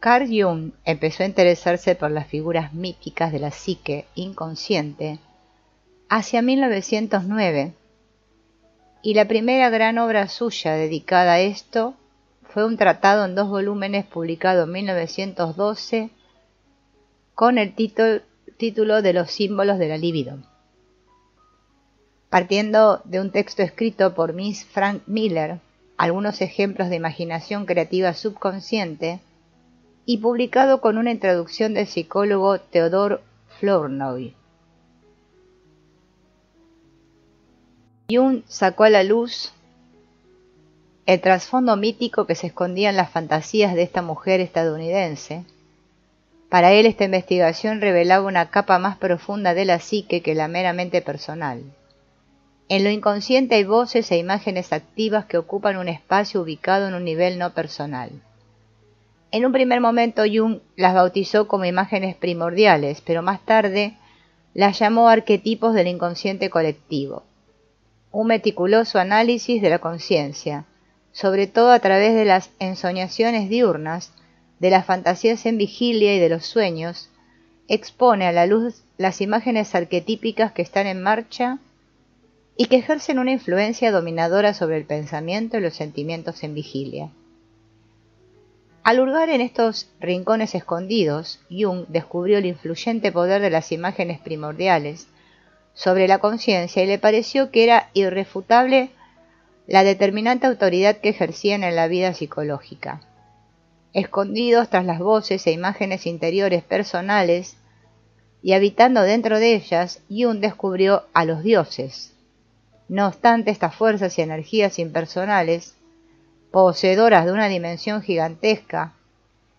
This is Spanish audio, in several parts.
Carl Jung empezó a interesarse por las figuras míticas de la psique inconsciente hacia 1909, y la primera gran obra suya dedicada a esto fue un tratado en 2 volúmenes publicado en 1912 con el título de Los símbolos de la libido. Partiendo de un texto escrito por Miss Frank Miller, algunos ejemplos de imaginación creativa subconsciente, y publicado con una introducción del psicólogo Theodore Flournoy. Jung sacó a la luz el trasfondo mítico que se escondía en las fantasías de esta mujer estadounidense. Para él, esta investigación revelaba una capa más profunda de la psique que la meramente personal. En lo inconsciente hay voces e imágenes activas que ocupan un espacio ubicado en un nivel no personal. En un primer momento Jung las bautizó como imágenes primordiales, pero más tarde las llamó arquetipos del inconsciente colectivo. Un meticuloso análisis de la conciencia, sobre todo a través de las ensoñaciones diurnas, de las fantasías en vigilia y de los sueños, expone a la luz las imágenes arquetípicas que están en marcha y que ejercen una influencia dominadora sobre el pensamiento y los sentimientos en vigilia. Al hurgar en estos rincones escondidos, Jung descubrió el influyente poder de las imágenes primordiales sobre la conciencia y le pareció que era irrefutable la determinante autoridad que ejercían en la vida psicológica. Escondidos tras las voces e imágenes interiores personales y habitando dentro de ellas, Jung descubrió a los dioses. No obstante, estas fuerzas y energías impersonales, poseedoras de una dimensión gigantesca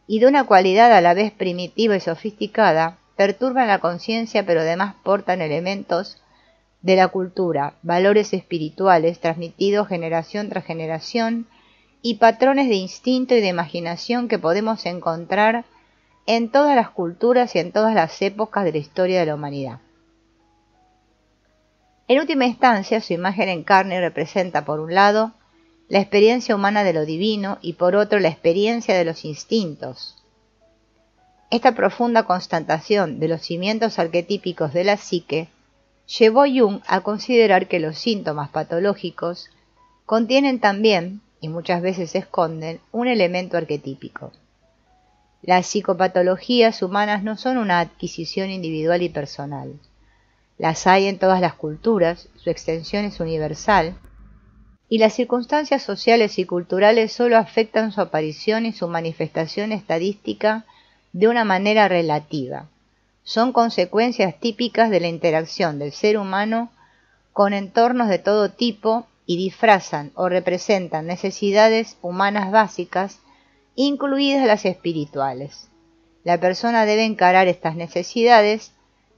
y de una cualidad a la vez primitiva y sofisticada, perturban la conciencia, pero además portan elementos de la cultura, valores espirituales transmitidos generación tras generación y patrones de instinto y de imaginación que podemos encontrar en todas las culturas y en todas las épocas de la historia de la humanidad. En última instancia, su imagen en carne representa, por un lado, la experiencia humana de lo divino y por otro, la experiencia de los instintos. Esta profunda constatación de los cimientos arquetípicos de la psique llevó a Jung a considerar que los síntomas patológicos contienen también, y muchas veces esconden, un elemento arquetípico. Las psicopatologías humanas no son una adquisición individual y personal. Las hay en todas las culturas, su extensión es universal, y las circunstancias sociales y culturales solo afectan su aparición y su manifestación estadística de una manera relativa. Son consecuencias típicas de la interacción del ser humano con entornos de todo tipo y disfrazan o representan necesidades humanas básicas, incluidas las espirituales. La persona debe encarar estas necesidades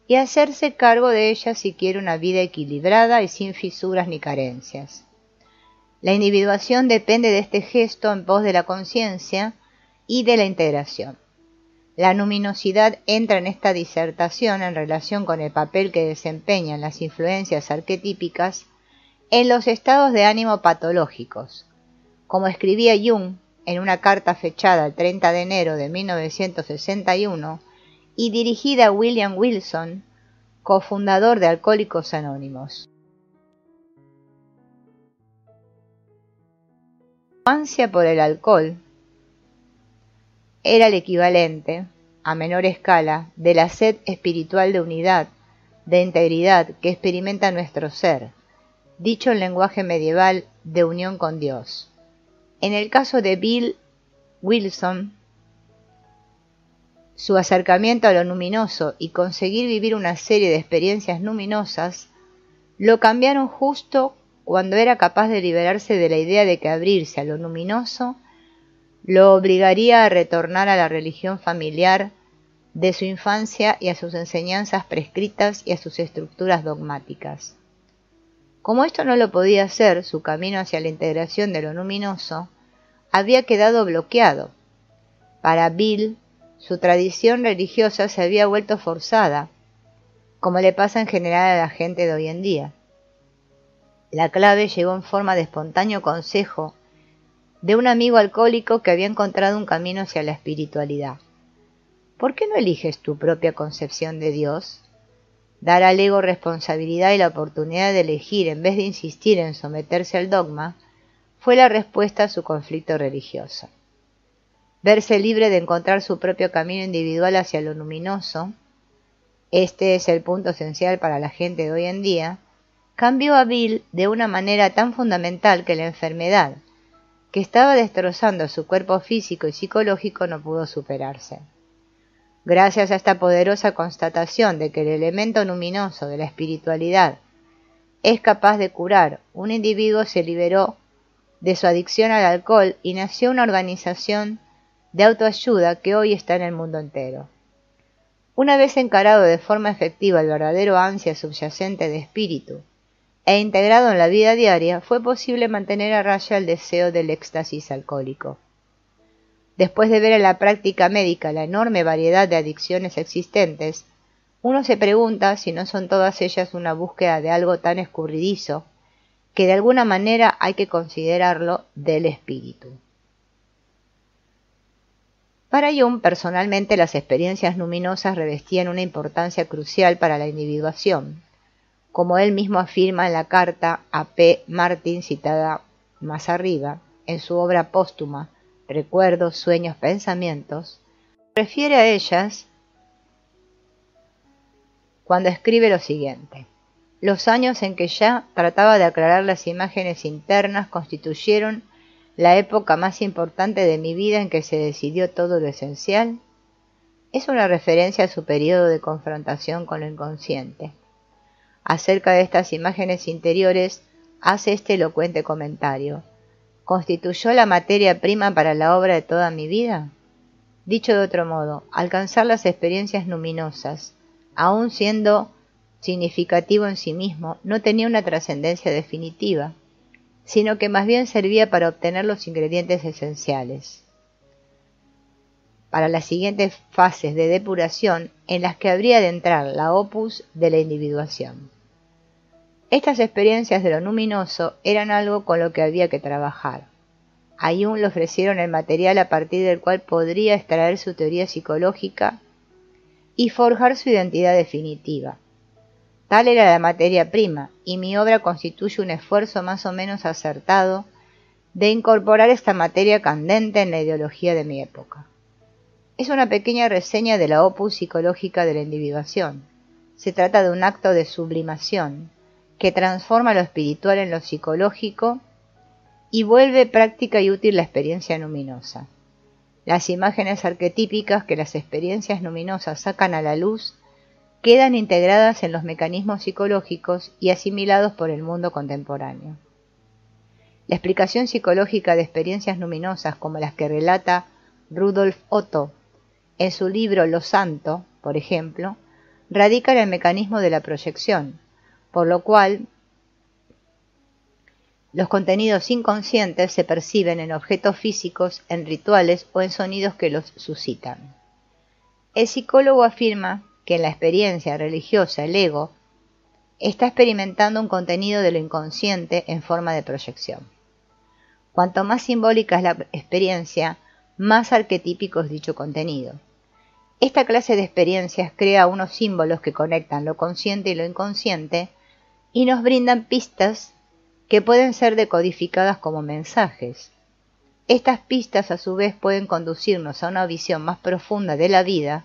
y hacerse cargo de ellas si quiere una vida equilibrada y sin fisuras ni carencias. La individuación depende de este gesto en pos de la conciencia y de la integración. La luminosidad entra en esta disertación en relación con el papel que desempeñan las influencias arquetípicas en los estados de ánimo patológicos. Como escribía Jung en una carta fechada el 30 de enero de 1961 y dirigida a William Wilson, cofundador de Alcohólicos Anónimos. Su ansia por el alcohol era el equivalente, a menor escala, de la sed espiritual de unidad, de integridad que experimenta nuestro ser, dicho en lenguaje medieval, de unión con Dios. En el caso de Bill Wilson, su acercamiento a lo luminoso y conseguir vivir una serie de experiencias luminosas lo cambiaron justo cuando era capaz de liberarse de la idea de que abrirse a lo luminoso lo obligaría a retornar a la religión familiar de su infancia y a sus enseñanzas prescritas y a sus estructuras dogmáticas. Como esto no lo podía hacer, su camino hacia la integración de lo luminoso había quedado bloqueado. Para Bill, su tradición religiosa se había vuelto forzada, como le pasa en general a la gente de hoy en día. La clave llegó en forma de espontáneo consejo de un amigo alcohólico que había encontrado un camino hacia la espiritualidad. ¿Por qué no eliges tu propia concepción de Dios? Dar al ego responsabilidad y la oportunidad de elegir en vez de insistir en someterse al dogma fue la respuesta a su conflicto religioso. Verse libre de encontrar su propio camino individual hacia lo luminoso, este es el punto esencial para la gente de hoy en día, cambió a Bill de una manera tan fundamental que la enfermedad, que estaba destrozando su cuerpo físico y psicológico, no pudo superarse. Gracias a esta poderosa constatación de que el elemento luminoso de la espiritualidad es capaz de curar, un individuo se liberó de su adicción al alcohol y nació una organización de autoayuda que hoy está en el mundo entero. Una vez encarado de forma efectiva el verdadero ansia subyacente de espíritu e integrado en la vida diaria, fue posible mantener a raya el deseo del éxtasis alcohólico. Después de ver en la práctica médica la enorme variedad de adicciones existentes, uno se pregunta si no son todas ellas una búsqueda de algo tan escurridizo que de alguna manera hay que considerarlo del espíritu. Para Jung, personalmente, las experiencias luminosas revestían una importancia crucial para la individuación, como él mismo afirma en la carta a P. Martin citada más arriba, en su obra póstuma, Recuerdos, Sueños, Pensamientos, refiere a ellas cuando escribe lo siguiente: los años en que ya trataba de aclarar las imágenes internas constituyeron la época más importante de mi vida en que se decidió todo lo esencial. Es una referencia a su periodo de confrontación con lo inconsciente. Acerca de estas imágenes interiores hace este elocuente comentario: ¿constituyó la materia prima para la obra de toda mi vida? Dicho de otro modo, alcanzar las experiencias luminosas, aun siendo significativo en sí mismo, no tenía una trascendencia definitiva, sino que más bien servía para obtener los ingredientes esenciales para las siguientes fases de depuración en las que habría de entrar la opus de la individuación. Estas experiencias de lo luminoso eran algo con lo que había que trabajar. A Jung le ofrecieron el material a partir del cual podría extraer su teoría psicológica y forjar su identidad definitiva. Tal era la materia prima, y mi obra constituye un esfuerzo más o menos acertado de incorporar esta materia candente en la ideología de mi época. Es una pequeña reseña de la opus psicológica de la individuación. Se trata de un acto de sublimación que transforma lo espiritual en lo psicológico y vuelve práctica y útil la experiencia luminosa. Las imágenes arquetípicas que las experiencias luminosas sacan a la luz quedan integradas en los mecanismos psicológicos y asimilados por el mundo contemporáneo. La explicación psicológica de experiencias luminosas como las que relata Rudolf Otto en su libro Lo Santo, por ejemplo, radica en el mecanismo de la proyección, por lo cual los contenidos inconscientes se perciben en objetos físicos, en rituales o en sonidos que los suscitan. El psicólogo afirma que en la experiencia religiosa el ego está experimentando un contenido de lo inconsciente en forma de proyección. Cuanto más simbólica es la experiencia, más arquetípico es dicho contenido. Esta clase de experiencias crea unos símbolos que conectan lo consciente y lo inconsciente y nos brindan pistas que pueden ser decodificadas como mensajes. Estas pistas a su vez pueden conducirnos a una visión más profunda de la vida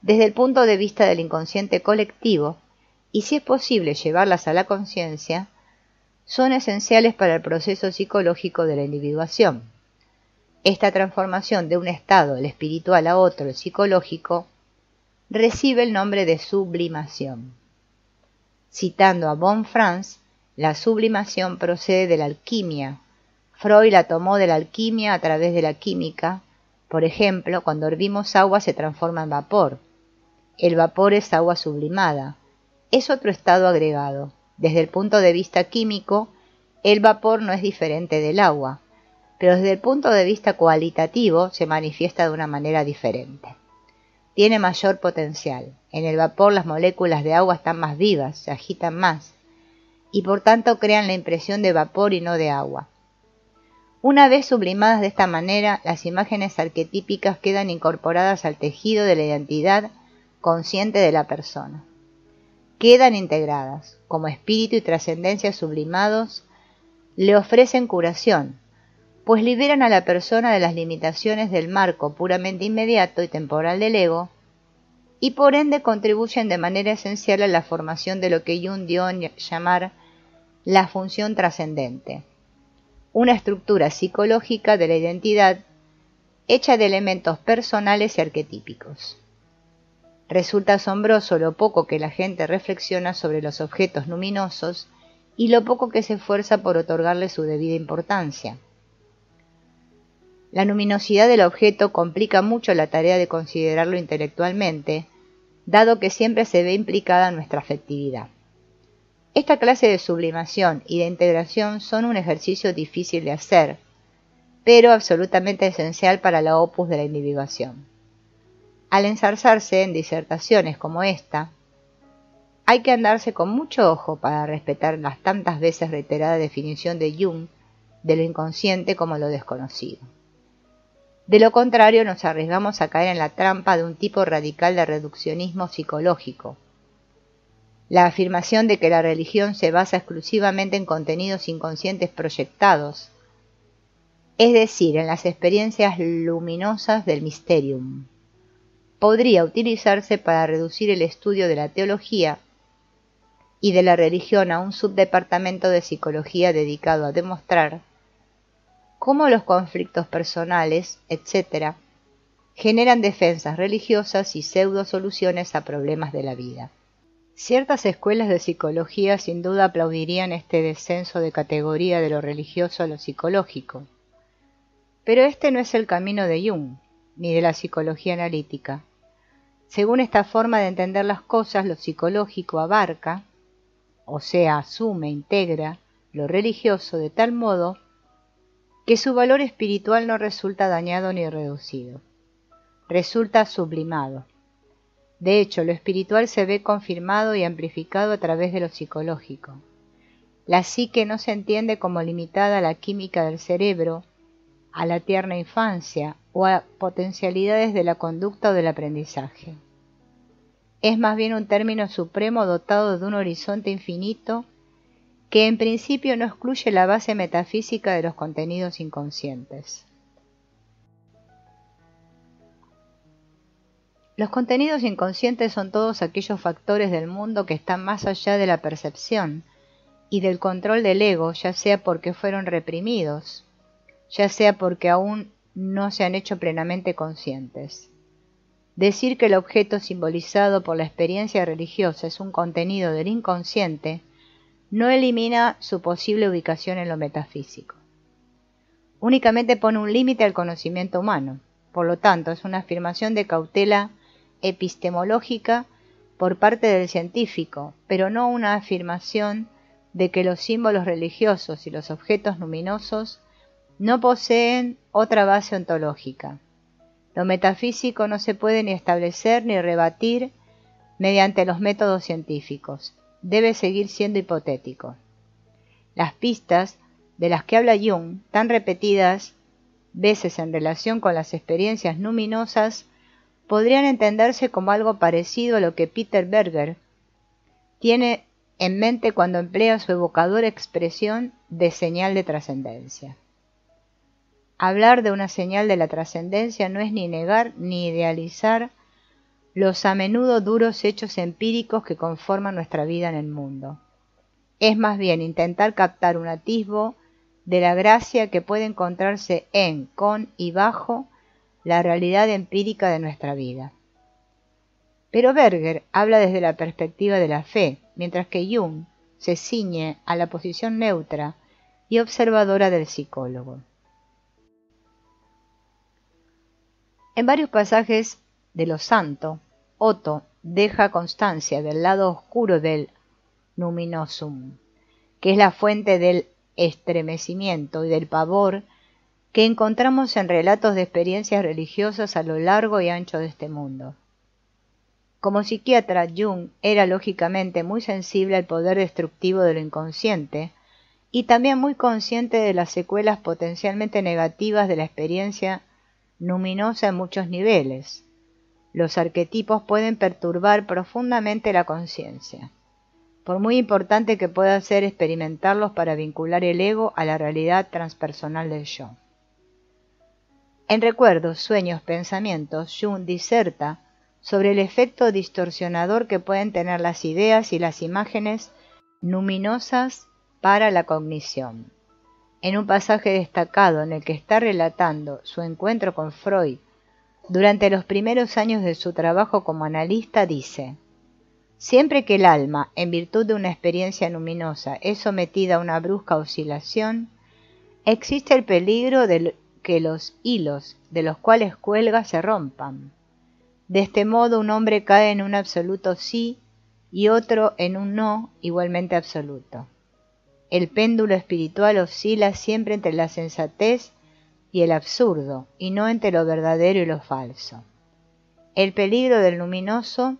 desde el punto de vista del inconsciente colectivo y, si es posible llevarlas a la conciencia, son esenciales para el proceso psicológico de la individuación. Esta transformación de un estado, el espiritual, a otro, el psicológico, recibe el nombre de sublimación. Citando a von Franz, la sublimación procede de la alquimia. Freud la tomó de la alquimia a través de la química. Por ejemplo, cuando hervimos agua se transforma en vapor. El vapor es agua sublimada. Es otro estado agregado. Desde el punto de vista químico, el vapor no es diferente del agua, pero desde el punto de vista cualitativo se manifiesta de una manera diferente. Tiene mayor potencial. En el vapor las moléculas de agua están más vivas, se agitan más, y por tanto crean la impresión de vapor y no de agua. Una vez sublimadas de esta manera, las imágenes arquetípicas quedan incorporadas al tejido de la identidad consciente de la persona. Quedan integradas, como espíritu y trascendencia sublimados, le ofrecen curación, pues liberan a la persona de las limitaciones del marco puramente inmediato y temporal del ego, y por ende contribuyen de manera esencial a la formación de lo que Jung dio en llamar la función trascendente, una estructura psicológica de la identidad hecha de elementos personales y arquetípicos. Resulta asombroso lo poco que la gente reflexiona sobre los objetos luminosos y lo poco que se esfuerza por otorgarle su debida importancia. La luminosidad del objeto complica mucho la tarea de considerarlo intelectualmente, dado que siempre se ve implicada nuestra afectividad. Esta clase de sublimación y de integración son un ejercicio difícil de hacer, pero absolutamente esencial para la opus de la individuación. Al ensarzarse en disertaciones como esta, hay que andarse con mucho ojo para respetar las tantas veces reiterada definición de Jung de lo inconsciente como lo desconocido. De lo contrario, nos arriesgamos a caer en la trampa de un tipo radical de reduccionismo psicológico. La afirmación de que la religión se basa exclusivamente en contenidos inconscientes proyectados, es decir, en las experiencias luminosas del mysterium, podría utilizarse para reducir el estudio de la teología y de la religión a un subdepartamento de psicología dedicado a demostrar cómo los conflictos personales, etc., generan defensas religiosas y pseudo-soluciones a problemas de la vida. Ciertas escuelas de psicología sin duda aplaudirían este descenso de categoría de lo religioso a lo psicológico, pero este no es el camino de Jung, ni de la psicología analítica. Según esta forma de entender las cosas, lo psicológico abarca, o sea, asume, integra, lo religioso de tal modo que su valor espiritual no resulta dañado ni reducido, resulta sublimado. De hecho, lo espiritual se ve confirmado y amplificado a través de lo psicológico. La psique no se entiende como limitada a la química del cerebro, a la tierna infancia o a potencialidades de la conducta o del aprendizaje. Es más bien un término supremo dotado de un horizonte infinito que en principio no excluye la base metafísica de los contenidos inconscientes. Los contenidos inconscientes son todos aquellos factores del mundo que están más allá de la percepción y del control del ego, ya sea porque fueron reprimidos, ya sea porque aún no se han hecho plenamente conscientes. Decir que el objeto simbolizado por la experiencia religiosa es un contenido del inconsciente no elimina su posible ubicación en lo metafísico. Únicamente pone un límite al conocimiento humano, por lo tanto es una afirmación de cautela epistemológica por parte del científico, pero no una afirmación de que los símbolos religiosos y los objetos luminosos no poseen otra base ontológica. Lo metafísico no se puede ni establecer ni rebatir mediante los métodos científicos, debe seguir siendo hipotético. Las pistas de las que habla Jung, tan repetidas veces en relación con las experiencias luminosas, podrían entenderse como algo parecido a lo que Peter Berger tiene en mente cuando emplea su evocadora expresión de señal de trascendencia. Hablar de una señal de la trascendencia no es ni negar ni idealizar los a menudo duros hechos empíricos que conforman nuestra vida en el mundo. Es más bien intentar captar un atisbo de la gracia que puede encontrarse en, con y bajo la realidad empírica de nuestra vida. Pero Berger habla desde la perspectiva de la fe, mientras que Jung se ciñe a la posición neutra y observadora del psicólogo. En varios pasajes de Lo Santo, Otto deja constancia del lado oscuro del numinosum, que es la fuente del estremecimiento y del pavor que encontramos en relatos de experiencias religiosas a lo largo y ancho de este mundo. Como psiquiatra, Jung era lógicamente muy sensible al poder destructivo de lo inconsciente y también muy consciente de las secuelas potencialmente negativas de la experiencia luminosa en muchos niveles. Los arquetipos pueden perturbar profundamente la conciencia, por muy importante que pueda ser experimentarlos para vincular el ego a la realidad transpersonal del yo. En Recuerdos, Sueños, Pensamientos, Jung diserta sobre el efecto distorsionador que pueden tener las ideas y las imágenes luminosas para la cognición. En un pasaje destacado en el que está relatando su encuentro con Freud durante los primeros años de su trabajo como analista, dice: siempre que el alma, en virtud de una experiencia luminosa, es sometida a una brusca oscilación, existe el peligro de que los hilos de los cuales cuelga se rompan. De este modo, un hombre cae en un absoluto sí y otro en un no igualmente absoluto. El péndulo espiritual oscila siempre entre la sensatez y el absurdo, y no entre lo verdadero y lo falso. El peligro del luminoso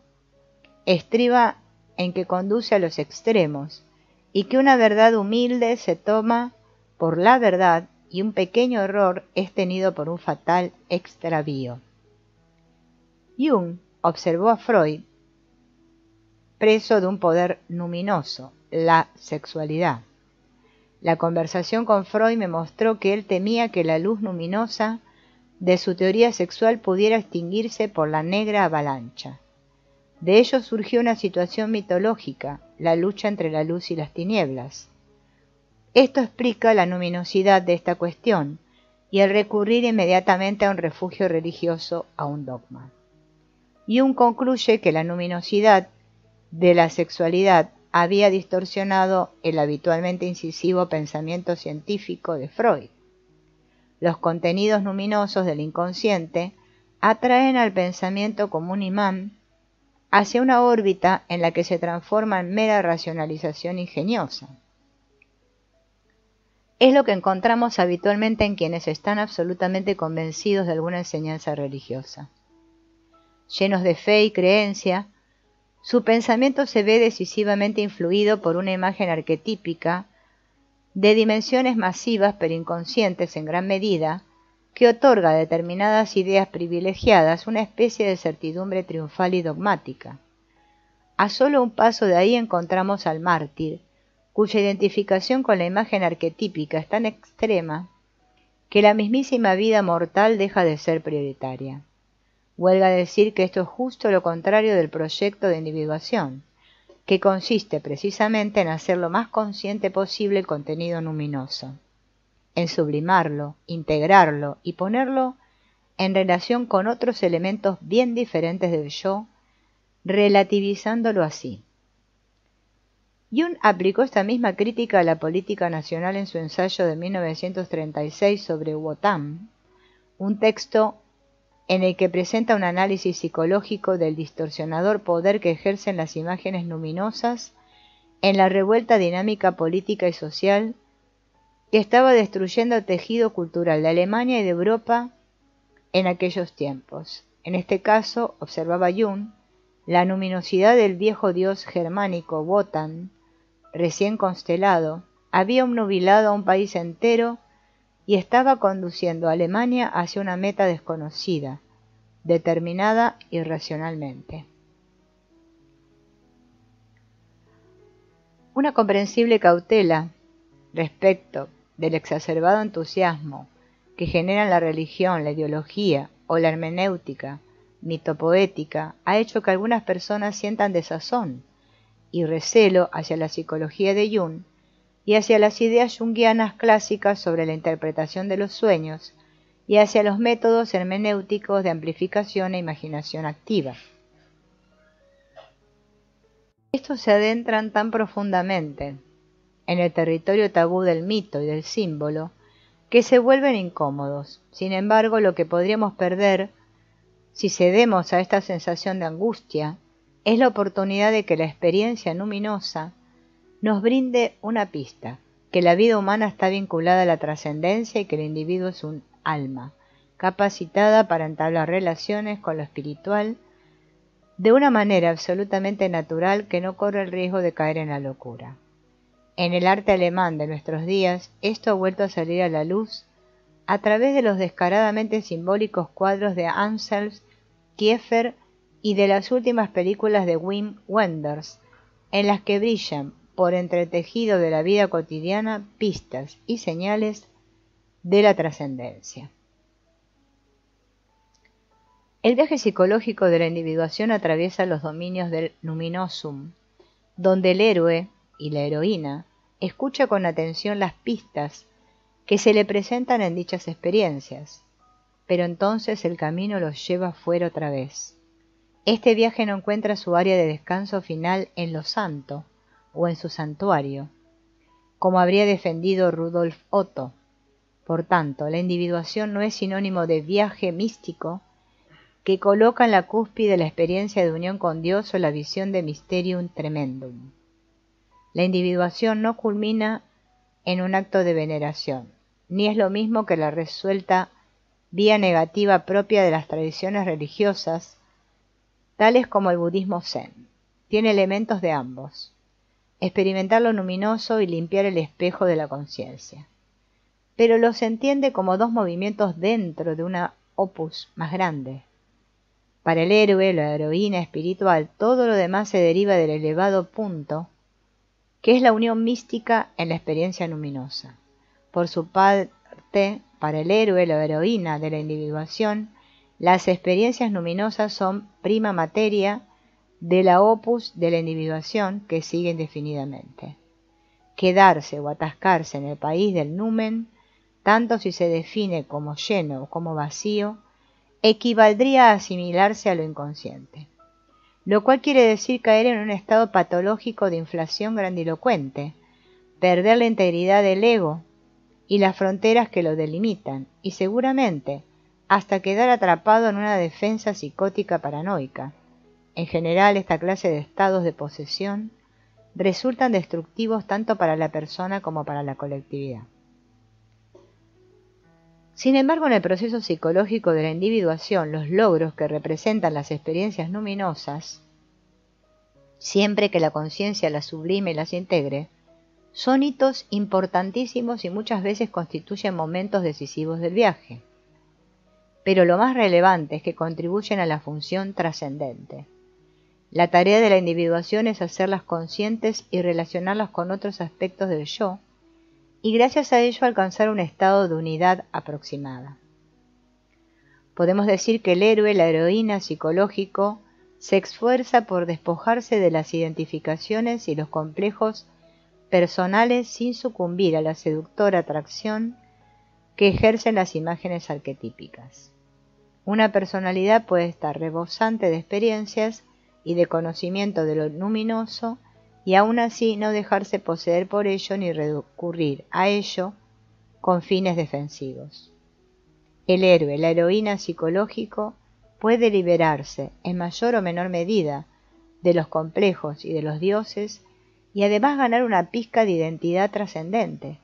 estriba en que conduce a los extremos, y que una verdad humilde se toma por la verdad y un pequeño error es tenido por un fatal extravío. Jung observó a Freud preso de un poder luminoso, la sexualidad. La conversación con Freud me mostró que él temía que la luz luminosa de su teoría sexual pudiera extinguirse por la negra avalancha. De ello surgió una situación mitológica, la lucha entre la luz y las tinieblas. Esto explica la luminosidad de esta cuestión y el recurrir inmediatamente a un refugio religioso, a un dogma. Jung concluye que la luminosidad de la sexualidad había distorsionado el habitualmente incisivo pensamiento científico de Freud. Los contenidos luminosos del inconsciente atraen al pensamiento como un imán hacia una órbita en la que se transforma en mera racionalización ingeniosa. Es lo que encontramos habitualmente en quienes están absolutamente convencidos de alguna enseñanza religiosa. Llenos de fe y creencia, su pensamiento se ve decisivamente influido por una imagen arquetípica de dimensiones masivas pero inconscientes en gran medida, que otorga a determinadas ideas privilegiadas una especie de certidumbre triunfal y dogmática. A solo un paso de ahí encontramos al mártir, cuya identificación con la imagen arquetípica es tan extrema que la mismísima vida mortal deja de ser prioritaria. Huelga decir que esto es justo lo contrario del proyecto de individuación, que consiste precisamente en hacer lo más consciente posible el contenido luminoso, en sublimarlo, integrarlo y ponerlo en relación con otros elementos bien diferentes del yo, relativizándolo así. Jung aplicó esta misma crítica a la política nacional en su ensayo de 1936 sobre Wotan, un texto en el que presenta un análisis psicológico del distorsionador poder que ejercen las imágenes luminosas en la revuelta dinámica política y social que estaba destruyendo el tejido cultural de Alemania y de Europa en aquellos tiempos. En este caso, observaba Jung, la luminosidad del viejo dios germánico Wotan, recién constelado, había obnubilado a un país entero y estaba conduciendo a Alemania hacia una meta desconocida, determinada irracionalmente. Una comprensible cautela respecto del exacerbado entusiasmo que generan la religión, la ideología o la hermenéutica mitopoética ha hecho que algunas personas sientan desazón y recelo hacia la psicología de Jung y hacia las ideas junguianas clásicas sobre la interpretación de los sueños y hacia los métodos hermenéuticos de amplificación e imaginación activa. Estos se adentran tan profundamente en el territorio tabú del mito y del símbolo que se vuelven incómodos. Sin embargo, lo que podríamos perder si cedemos a esta sensación de angustia es la oportunidad de que la experiencia luminosa nos brinde una pista, que la vida humana está vinculada a la trascendencia y que el individuo es un alma, capacitada para entablar relaciones con lo espiritual de una manera absolutamente natural que no corre el riesgo de caer en la locura. En el arte alemán de nuestros días, esto ha vuelto a salir a la luz a través de los descaradamente simbólicos cuadros de Anselm Kiefer y de las últimas películas de Wim Wenders, en las que brillan, por entretejido de la vida cotidiana, pistas y señales de la trascendencia. El viaje psicológico de la individuación atraviesa los dominios del numinosum, donde el héroe y la heroína escucha con atención las pistas que se le presentan en dichas experiencias, pero entonces el camino los lleva fuera otra vez. Este viaje no encuentra su área de descanso final en lo santo o en su santuario, como habría defendido Rudolf Otto. Por tanto, la individuación no es sinónimo de viaje místico que coloca en la cúspide la experiencia de unión con Dios o la visión de Mysterium Tremendum. La individuación no culmina en un acto de veneración, ni es lo mismo que la resuelta vía negativa propia de las tradiciones religiosas, tales como el budismo zen. Tiene elementos de ambos: experimentar lo luminoso y limpiar el espejo de la conciencia. Pero los entiende como dos movimientos dentro de una opus más grande. Para el héroe, la heroína espiritual, todo lo demás se deriva del elevado punto, que es la unión mística en la experiencia luminosa. Por su parte, para el héroe, la heroína de la individuación, las experiencias luminosas son prima materia de la opus de la individuación que sigue indefinidamente. Quedarse o atascarse en el país del numen, tanto si se define como lleno o como vacío, equivaldría a asimilarse a lo inconsciente, lo cual quiere decir caer en un estado patológico de inflación grandilocuente, perder la integridad del ego y las fronteras que lo delimitan, y seguramente hasta quedar atrapado en una defensa psicótica paranoica. En general, esta clase de estados de posesión resultan destructivos tanto para la persona como para la colectividad. Sin embargo, en el proceso psicológico de la individuación, los logros que representan las experiencias luminosas, siempre que la conciencia las sublime y las integre, son hitos importantísimos y muchas veces constituyen momentos decisivos del viaje. Pero lo más relevante es que contribuyen a la función trascendente. La tarea de la individuación es hacerlas conscientes y relacionarlas con otros aspectos del yo, y gracias a ello alcanzar un estado de unidad aproximada. Podemos decir que el héroe, la heroína psicológico, se esfuerza por despojarse de las identificaciones y los complejos personales sin sucumbir a la seductora atracción que ejercen las imágenes arquetípicas. Una personalidad puede estar rebosante de experiencias y de conocimiento de lo luminoso, y aún así no dejarse poseer por ello ni recurrir a ello con fines defensivos. El héroe, la heroína psicológico, puede liberarse en mayor o menor medida de los complejos y de los dioses y además ganar una pizca de identidad trascendente,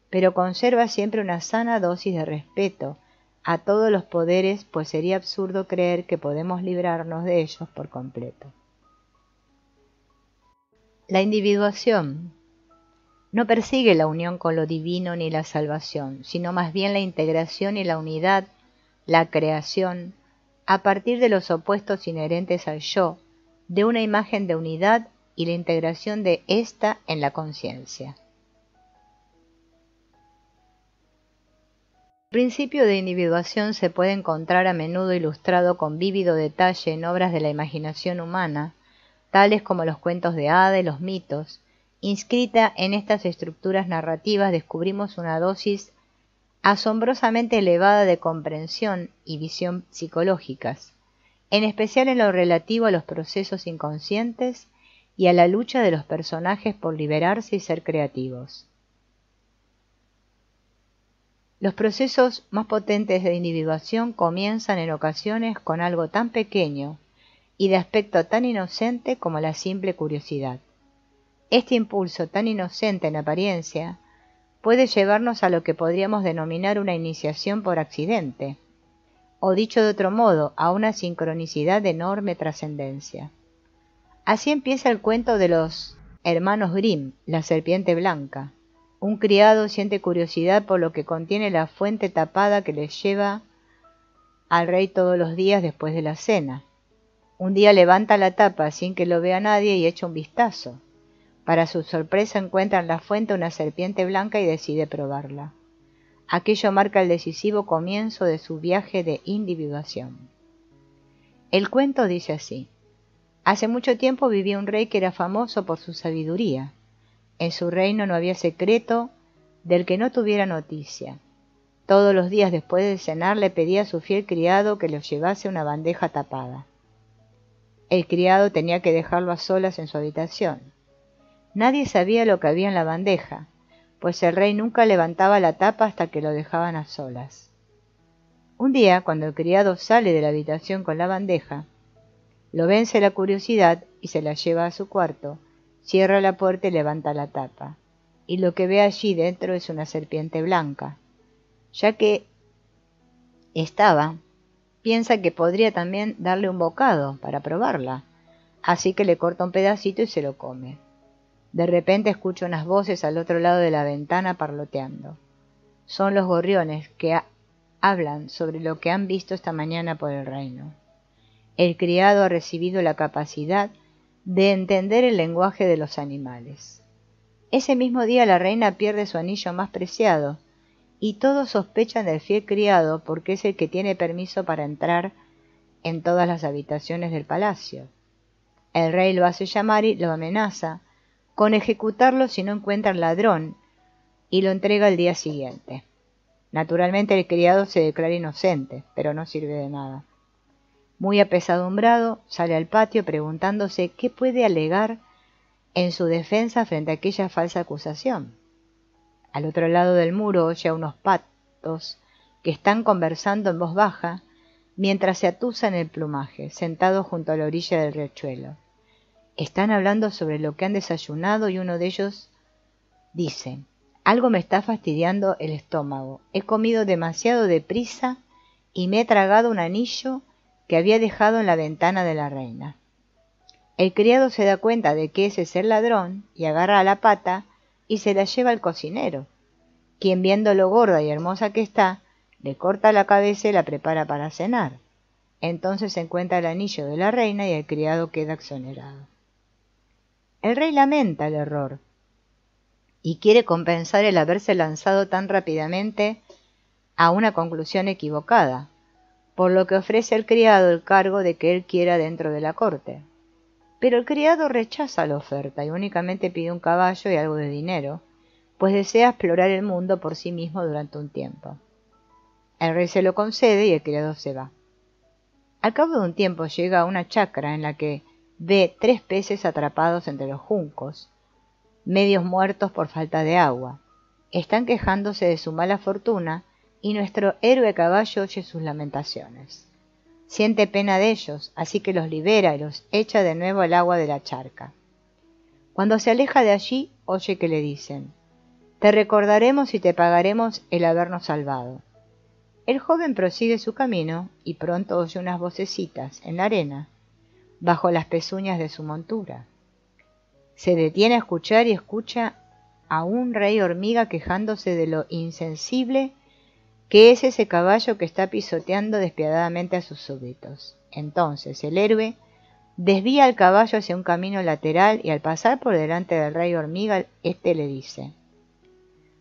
pero conserva siempre una sana dosis de respeto a todos los poderes, pues sería absurdo creer que podemos librarnos de ellos por completo. La individuación no persigue la unión con lo divino ni la salvación, sino más bien la integración y la unidad, la creación, a partir de los opuestos inherentes al yo, de una imagen de unidad y la integración de ésta en la conciencia. El principio de individuación se puede encontrar a menudo ilustrado con vívido detalle en obras de la imaginación humana, tales como los cuentos de hadas y los mitos. Inscrita en estas estructuras narrativas descubrimos una dosis asombrosamente elevada de comprensión y visión psicológicas, en especial en lo relativo a los procesos inconscientes y a la lucha de los personajes por liberarse y ser creativos. Los procesos más potentes de individuación comienzan en ocasiones con algo tan pequeño y de aspecto tan inocente como la simple curiosidad. Este impulso tan inocente en apariencia puede llevarnos a lo que podríamos denominar una iniciación por accidente, o dicho de otro modo, a una sincronicidad de enorme trascendencia. Así empieza el cuento de los Hermanos Grimm, la serpiente blanca. Un criado siente curiosidad por lo que contiene la fuente tapada que le lleva al rey todos los días después de la cena. Un día levanta la tapa sin que lo vea nadie y echa un vistazo. Para su sorpresa encuentra en la fuente una serpiente blanca y decide probarla. Aquello marca el decisivo comienzo de su viaje de individuación. El cuento dice así: hace mucho tiempo vivía un rey que era famoso por su sabiduría. En su reino no había secreto del que no tuviera noticia. Todos los días después de cenar le pedía a su fiel criado que le llevase una bandeja tapada. El criado tenía que dejarlo a solas en su habitación. Nadie sabía lo que había en la bandeja, pues el rey nunca levantaba la tapa hasta que lo dejaban a solas. Un día, cuando el criado sale de la habitación con la bandeja, lo vence la curiosidad y se la lleva a su cuarto, cierra la puerta y levanta la tapa, y lo que ve allí dentro es una serpiente blanca. Ya que piensa que podría también darle un bocado para probarla, así que le corta un pedacito y se lo come. De repente escucha unas voces al otro lado de la ventana parloteando. Son los gorriones que hablan sobre lo que han visto esta mañana por el reino. El criado ha recibido la capacidad de entender el lenguaje de los animales. Ese mismo día la reina pierde su anillo más preciado, y todos sospechan del fiel criado porque es el que tiene permiso para entrar en todas las habitaciones del palacio. El rey lo hace llamar y lo amenaza con ejecutarlo si no encuentra al ladrón, y lo entrega al día siguiente. Naturalmente el criado se declara inocente, pero no sirve de nada. Muy apesadumbrado, sale al patio preguntándose qué puede alegar en su defensa frente a aquella falsa acusación. Al otro lado del muro oye a unos patos que están conversando en voz baja mientras se atusan el plumaje, sentados junto a la orilla del riachuelo. Están hablando sobre lo que han desayunado y uno de ellos dice: algo me está fastidiando el estómago, he comido demasiado deprisa y me he tragado un anillo que había dejado en la ventana de la reina. El criado se da cuenta de que ese es el ladrón y agarra a la pata y se la lleva al cocinero, quien, viendo lo gorda y hermosa que está, le corta la cabeza y la prepara para cenar. Entonces se encuentra el anillo de la reina y el criado queda exonerado. El rey lamenta el error y quiere compensar el haberse lanzado tan rápidamente a una conclusión equivocada, por lo que ofrece al criado el cargo de que él quiera dentro de la corte. Pero el criado rechaza la oferta y únicamente pide un caballo y algo de dinero, pues desea explorar el mundo por sí mismo durante un tiempo. El rey se lo concede y el criado se va. Al cabo de un tiempo llega a una chacra en la que ve 3 peces atrapados entre los juncos, medios muertos por falta de agua. Están quejándose de su mala fortuna y nuestro héroe caballo oye sus lamentaciones. Siente pena de ellos, así que los libera y los echa de nuevo al agua de la charca. Cuando se aleja de allí, oye que le dicen: te recordaremos y te pagaremos el habernos salvado. El joven prosigue su camino y pronto oye unas vocecitas en la arena, bajo las pezuñas de su montura. Se detiene a escuchar y escucha a un rey hormiga quejándose de lo insensible que es ese caballo que está pisoteando despiadadamente a sus súbditos. Entonces el héroe desvía al caballo hacia un camino lateral y al pasar por delante del rey hormiga, éste le dice: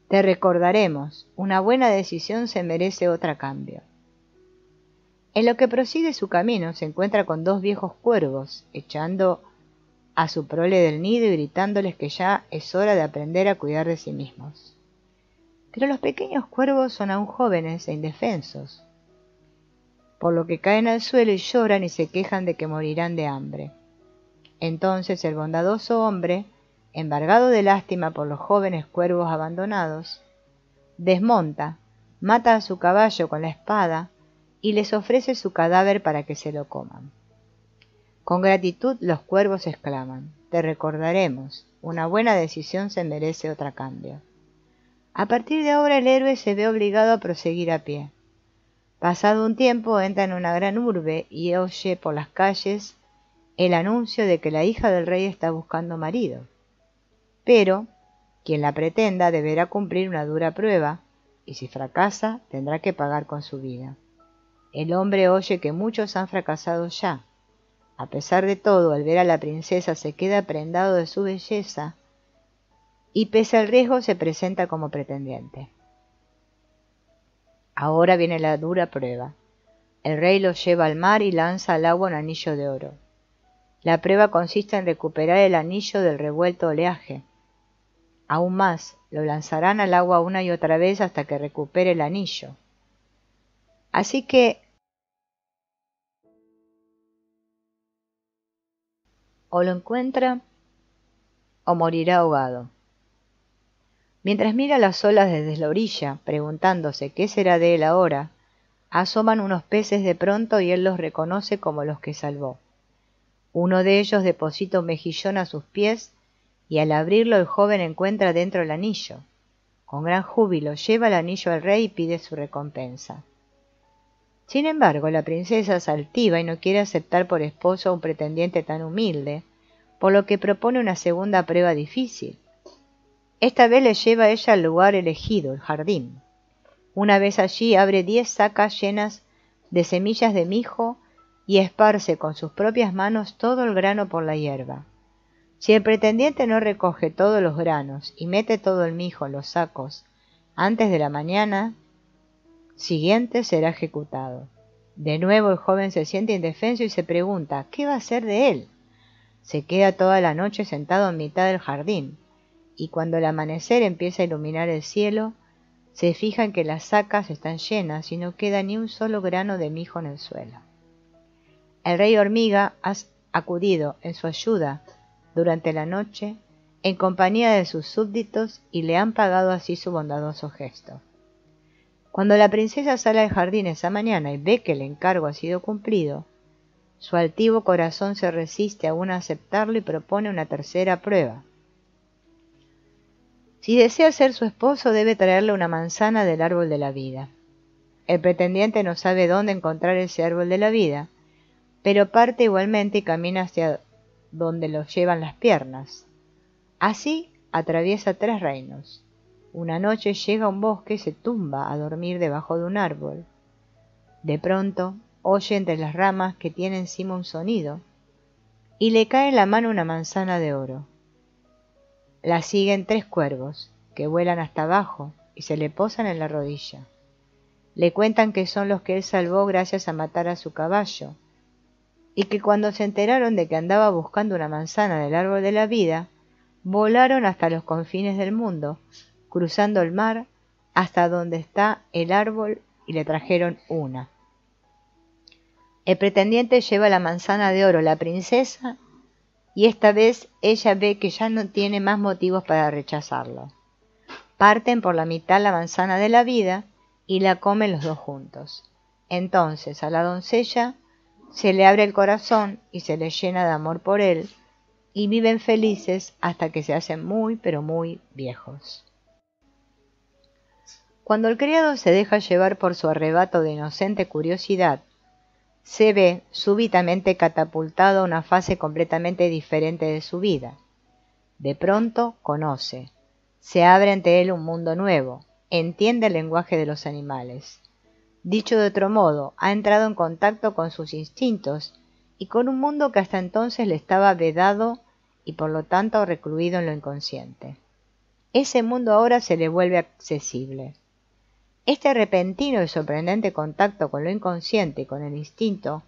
te recordaremos, una buena decisión se merece otra a cambio. En lo que prosigue su camino se encuentra con 2 viejos cuervos, echando a su prole del nido y gritándoles que ya es hora de aprender a cuidar de sí mismos. Pero los pequeños cuervos son aún jóvenes e indefensos, por lo que caen al suelo y lloran y se quejan de que morirán de hambre. Entonces el bondadoso hombre, embargado de lástima por los jóvenes cuervos abandonados, desmonta, mata a su caballo con la espada y les ofrece su cadáver para que se lo coman. Con gratitud los cuervos exclaman: te recordaremos, una buena decisión se merece otra a cambio. A partir de ahora el héroe se ve obligado a proseguir a pie. Pasado un tiempo entra en una gran urbe y oye por las calles el anuncio de que la hija del rey está buscando marido. pero quien la pretenda deberá cumplir una dura prueba, y si fracasa tendrá que pagar con su vida. El hombre oye que muchos han fracasado ya. A pesar de todo, al ver a la princesa se queda prendado de su belleza y pese al riesgo se presenta como pretendiente. Ahora viene la dura prueba. El rey lo lleva al mar y lanza al agua un anillo de oro. La prueba consiste en recuperar el anillo del revuelto oleaje. Aún más, lo lanzarán al agua una y otra vez hasta que recupere el anillo. Así que o lo encuentra o morirá ahogado. Mientras mira las olas desde la orilla, preguntándose qué será de él ahora, asoman unos peces de pronto y él los reconoce como los que salvó. Uno de ellos deposita un mejillón a sus pies y al abrirlo el joven encuentra dentro el anillo. Con gran júbilo lleva el anillo al rey y pide su recompensa. Sin embargo, la princesa es altiva y no quiere aceptar por esposo a un pretendiente tan humilde, por lo que propone una segunda prueba difícil. Esta vez le lleva a ella al lugar elegido, el jardín. Una vez allí abre 10 sacas llenas de semillas de mijo y esparce con sus propias manos todo el grano por la hierba. Si el pretendiente no recoge todos los granos y mete todo el mijo en los sacos antes de la mañana siguiente, será ejecutado. De nuevo el joven se siente indefenso y se pregunta ¿qué va a hacer de él? Se queda toda la noche sentado en mitad del jardín, y cuando el amanecer empieza a iluminar el cielo, se fija en que las sacas están llenas y no queda ni un solo grano de mijo en el suelo. El rey hormiga ha acudido en su ayuda durante la noche en compañía de sus súbditos y le han pagado así su bondadoso gesto. Cuando la princesa sale al jardín esa mañana y ve que el encargo ha sido cumplido, su altivo corazón se resiste aún a aceptarlo y propone una tercera prueba. Si desea ser su esposo, debe traerle una manzana del árbol de la vida. El pretendiente no sabe dónde encontrar ese árbol de la vida, pero parte igualmente y camina hacia donde lo llevan las piernas. Así atraviesa 3 reinos. Una noche llega a un bosque y se tumba a dormir debajo de un árbol. De pronto oye entre las ramas que tiene encima un sonido, y le cae en la mano una manzana de oro. La siguen 3 cuervos, que vuelan hasta abajo y se le posan en la rodilla. Le cuentan que son los que él salvó gracias a matar a su caballo, y que cuando se enteraron de que andaba buscando una manzana del árbol de la vida, volaron hasta los confines del mundo, cruzando el mar hasta donde está el árbol y le trajeron una. El pretendiente lleva la manzana de oro a la princesa y esta vez ella ve que ya no tiene más motivos para rechazarlo. Parten por la mitad la manzana de la vida y la comen los dos juntos. Entonces a la doncella se le abre el corazón y se le llena de amor por él, y viven felices hasta que se hacen muy pero muy viejos. Cuando el criado se deja llevar por su arrebato de inocente curiosidad, se ve súbitamente catapultado a una fase completamente diferente de su vida. De pronto conoce, se abre ante él un mundo nuevo, entiende el lenguaje de los animales. Dicho de otro modo, ha entrado en contacto con sus instintos y con un mundo que hasta entonces le estaba vedado y por lo tanto recluido en lo inconsciente. Ese mundo ahora se le vuelve accesible. Este repentino y sorprendente contacto con lo inconsciente y con el instinto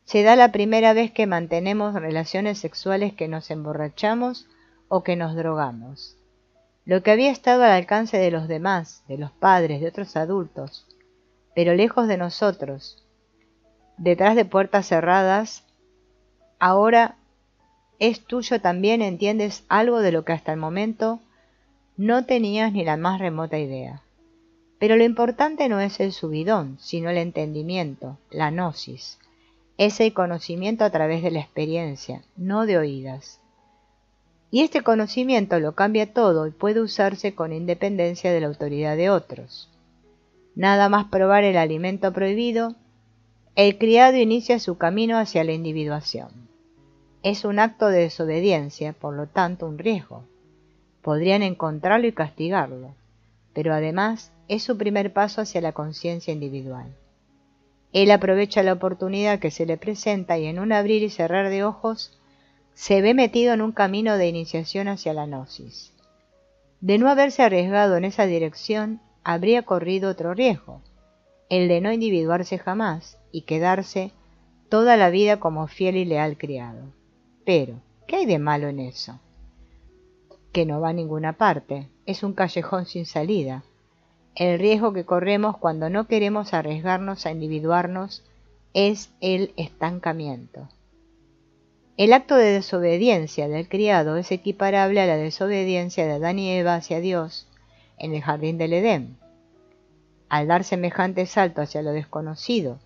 se da la primera vez que mantenemos relaciones sexuales, que nos emborrachamos o que nos drogamos. Lo que había estado al alcance de los demás, de los padres, de otros adultos, pero lejos de nosotros, detrás de puertas cerradas, ahora es tuyo también. Entiendes algo de lo que hasta el momento no tenías ni la más remota idea. Pero lo importante no es el subidón, sino el entendimiento, la gnosis. Es el conocimiento a través de la experiencia, no de oídas. Y este conocimiento lo cambia todo y puede usarse con independencia de la autoridad de otros. Nada más probar el alimento prohibido, el criado inicia su camino hacia la individuación. Es un acto de desobediencia, por lo tanto un riesgo. Podrían encontrarlo y castigarlo, pero además es su primer paso hacia la conciencia individual. Él aprovecha la oportunidad que se le presenta y en un abrir y cerrar de ojos se ve metido en un camino de iniciación hacia la gnosis. De no haberse arriesgado en esa dirección, habría corrido otro riesgo, el de no individuarse jamás y quedarse toda la vida como fiel y leal criado. Pero, ¿qué hay de malo en eso? Que no va a ninguna parte, es un callejón sin salida. El riesgo que corremos cuando no queremos arriesgarnos a individuarnos es el estancamiento. El acto de desobediencia del criado es equiparable a la desobediencia de Adán y Eva hacia Dios en el jardín del Edén. Al dar semejante salto hacia lo desconocido,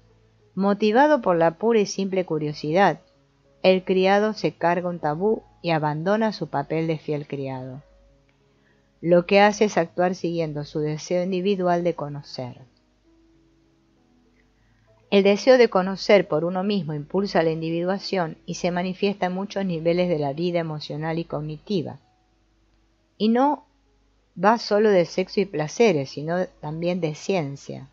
motivado por la pura y simple curiosidad, el criado se carga un tabú y abandona su papel de fiel criado. Lo que hace es actuar siguiendo su deseo individual de conocer. El deseo de conocer por uno mismo impulsa la individuación y se manifiesta en muchos niveles de la vida emocional y cognitiva. Y no va solo de sexo y placeres, sino también de ciencia.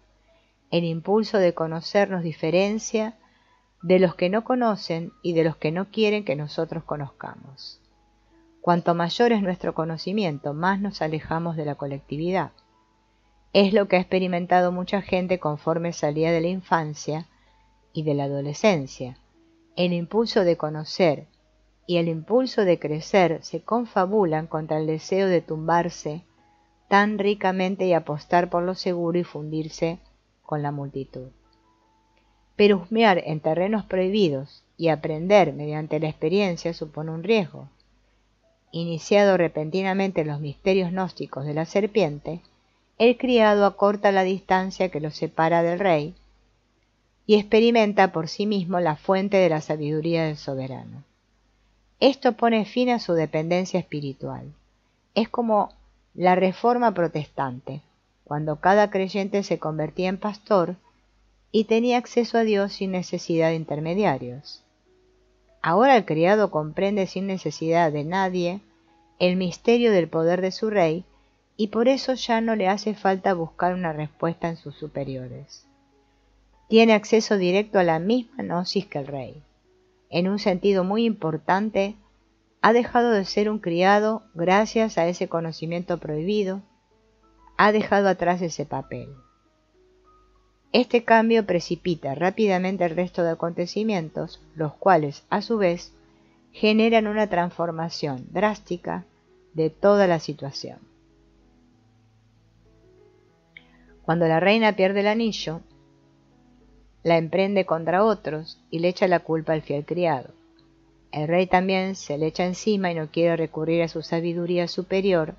El impulso de conocer nos diferencia de los que no conocen y de los que no quieren que nosotros conozcamos. Cuanto mayor es nuestro conocimiento, más nos alejamos de la colectividad. Es lo que ha experimentado mucha gente conforme salía de la infancia y de la adolescencia. El impulso de conocer y el impulso de crecer se confabulan contra el deseo de tumbarse tan ricamente y apostar por lo seguro y fundirse con la multitud. Pero husmear en terrenos prohibidos y aprender mediante la experiencia supone un riesgo. Iniciado repentinamente en los misterios gnósticos de la serpiente, el criado acorta la distancia que lo separa del rey y experimenta por sí mismo la fuente de la sabiduría del soberano. Esto pone fin a su dependencia espiritual. Es como la Reforma protestante, cuando cada creyente se convertía en pastor y tenía acceso a Dios sin necesidad de intermediarios. Ahora el criado comprende sin necesidad de nadie el misterio del poder de su rey y por eso ya no le hace falta buscar una respuesta en sus superiores. Tiene acceso directo a la misma gnosis que el rey. En un sentido muy importante, ha dejado de ser un criado gracias a ese conocimiento prohibido, ha dejado atrás ese papel. Este cambio precipita rápidamente el resto de acontecimientos, los cuales, a su vez, generan una transformación drástica de toda la situación. Cuando la reina pierde el anillo, la emprende contra otros y le echa la culpa al fiel criado. El rey también se le echa encima y no quiere recurrir a su sabiduría superior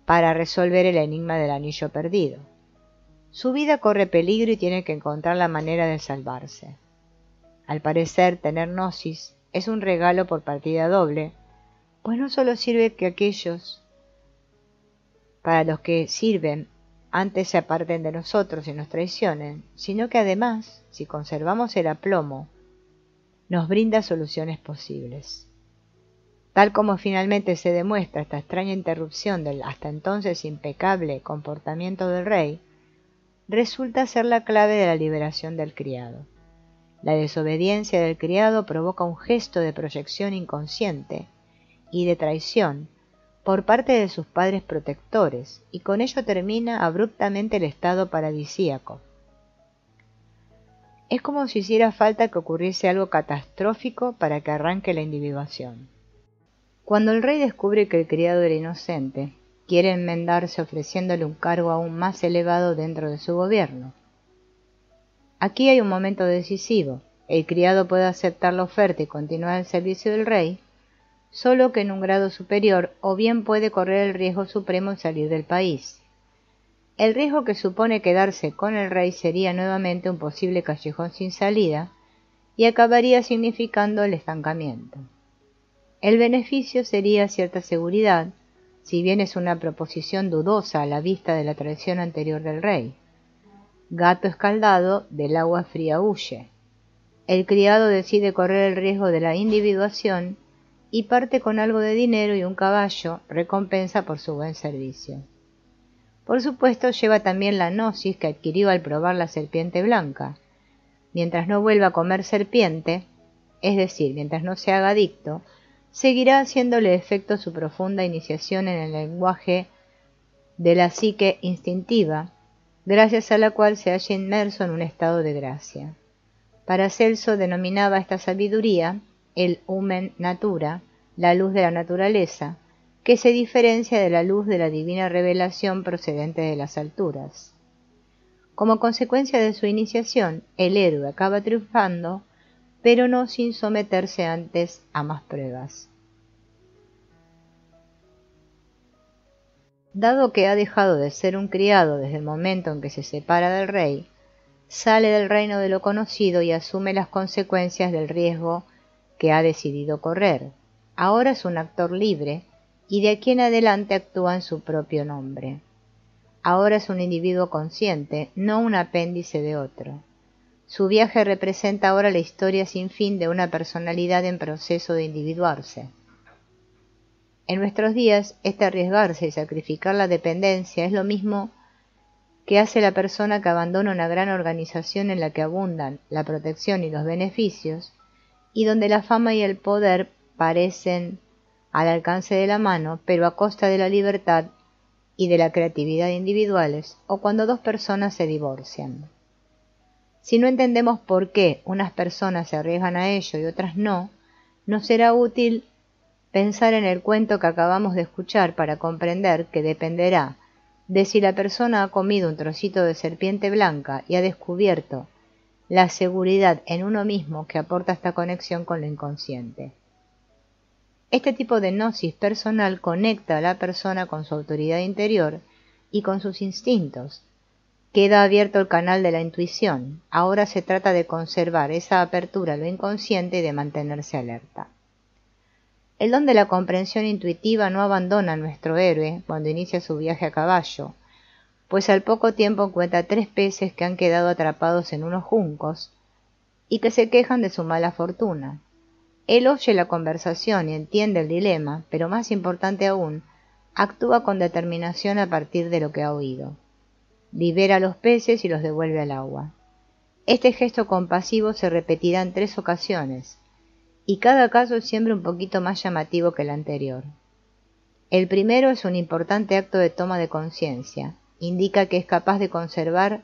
para resolver el enigma del anillo perdido. Su vida corre peligro y tiene que encontrar la manera de salvarse. Al parecer, tener gnosis es un regalo por partida doble, pues no solo sirve que aquellos para los que sirven antes se aparten de nosotros y nos traicionen, sino que además, si conservamos el aplomo, nos brinda soluciones posibles. Tal como finalmente se demuestra esta extraña interrupción del hasta entonces impecable comportamiento del rey, resulta ser la clave de la liberación del criado. La desobediencia del criado provoca un gesto de proyección inconsciente y de traición por parte de sus padres protectores, y con ello termina abruptamente el estado paradisíaco. Es como si hiciera falta que ocurriese algo catastrófico para que arranque la individuación. Cuando el rey descubre que el criado era inocente, quiere enmendarse ofreciéndole un cargo aún más elevado dentro de su gobierno. Aquí hay un momento decisivo. El criado puede aceptar la oferta y continuar al servicio del rey, solo que en un grado superior, o bien puede correr el riesgo supremo de salir del país. El riesgo que supone quedarse con el rey sería nuevamente un posible callejón sin salida y acabaría significando el estancamiento. El beneficio sería cierta seguridad, si bien es una proposición dudosa a la vista de la tradición anterior del rey. Gato escaldado, del agua fría huye. El criado decide correr el riesgo de la individuación y parte con algo de dinero y un caballo, recompensa por su buen servicio. Por supuesto, lleva también la gnosis que adquirió al probar la serpiente blanca. Mientras no vuelva a comer serpiente, es decir, mientras no se haga adicto, seguirá haciéndole efecto su profunda iniciación en el lenguaje de la psique instintiva, gracias a la cual se halla inmerso en un estado de gracia. Paracelso denominaba esta sabiduría el humen natura, la luz de la naturaleza, que se diferencia de la luz de la divina revelación procedente de las alturas. Como consecuencia de su iniciación, el héroe acaba triunfando, pero no sin someterse antes a más pruebas. Dado que ha dejado de ser un criado desde el momento en que se separa del rey, sale del reino de lo conocido y asume las consecuencias del riesgo que ha decidido correr. Ahora es un actor libre y de aquí en adelante actúa en su propio nombre. Ahora es un individuo consciente, no un apéndice de otro. Su viaje representa ahora la historia sin fin de una personalidad en proceso de individuarse. En nuestros días, este arriesgarse y sacrificar la dependencia es lo mismo que hace la persona que abandona una gran organización en la que abundan la protección y los beneficios, y donde la fama y el poder parecen al alcance de la mano, pero a costa de la libertad y de la creatividad individuales, o cuando dos personas se divorcian. Si no entendemos por qué unas personas se arriesgan a ello y otras no, nos será útil pensar en el cuento que acabamos de escuchar para comprender que dependerá de si la persona ha comido un trocito de serpiente blanca y ha descubierto la seguridad en uno mismo que aporta esta conexión con lo inconsciente. Este tipo de gnosis personal conecta a la persona con su autoridad interior y con sus instintos. Queda abierto el canal de la intuición. Ahora se trata de conservar esa apertura a lo inconsciente y de mantenerse alerta. El don de la comprensión intuitiva no abandona a nuestro héroe cuando inicia su viaje a caballo, pues al poco tiempo encuentra 3 peces que han quedado atrapados en unos juncos y que se quejan de su mala fortuna. Él oye la conversación y entiende el dilema, pero más importante aún, actúa con determinación a partir de lo que ha oído. Libera a los peces y los devuelve al agua. Este gesto compasivo se repetirá en 3 ocasiones, y cada caso es siempre un poquito más llamativo que el anterior. El primero es un importante acto de toma de conciencia. Indica que es capaz de conservar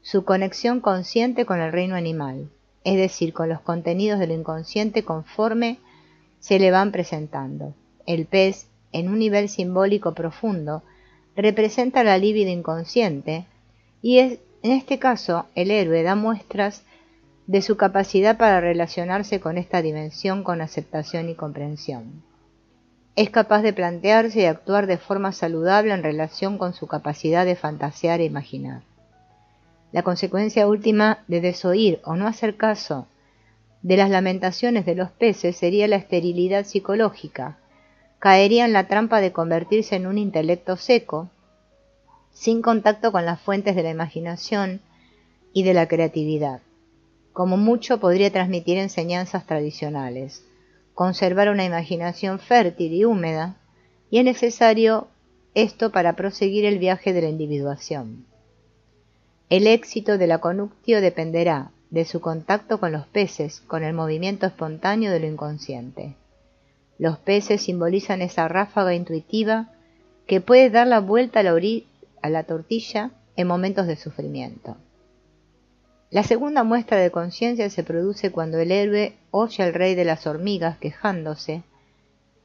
su conexión consciente con el reino animal, es decir, con los contenidos del inconsciente conforme se le van presentando. El pez, en un nivel simbólico profundo, representa la libido inconsciente, y en este caso el héroe da muestras de su capacidad para relacionarse con esta dimensión con aceptación y comprensión. Es capaz de plantearse y actuar de forma saludable en relación con su capacidad de fantasear e imaginar. La consecuencia última de desoír o no hacer caso de las lamentaciones de los peces sería la esterilidad psicológica. Caería en la trampa de convertirse en un intelecto seco, sin contacto con las fuentes de la imaginación y de la creatividad. Como mucho podría transmitir enseñanzas tradicionales, conservar una imaginación fértil y húmeda, y es necesario esto para proseguir el viaje de la individuación. El éxito de la conductio dependerá de su contacto con los peces, con el movimiento espontáneo de lo inconsciente. Los peces simbolizan esa ráfaga intuitiva que puede dar la vuelta a la tortilla en momentos de sufrimiento. La segunda muestra de conciencia se produce cuando el héroe oye al rey de las hormigas quejándose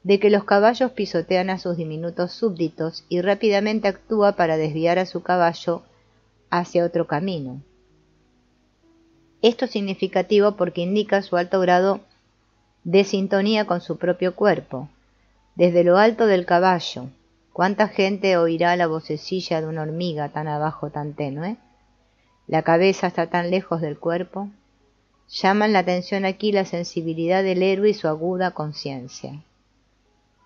de que los caballos pisotean a sus diminutos súbditos y rápidamente actúa para desviar a su caballo hacia otro camino. Esto es significativo porque indica su alto grado de sintonía con su propio cuerpo. Desde lo alto del caballo, ¿cuánta gente oirá la vocecilla de una hormiga tan abajo, tan tenue? La cabeza está tan lejos del cuerpo. Llaman la atención aquí la sensibilidad del héroe y su aguda conciencia.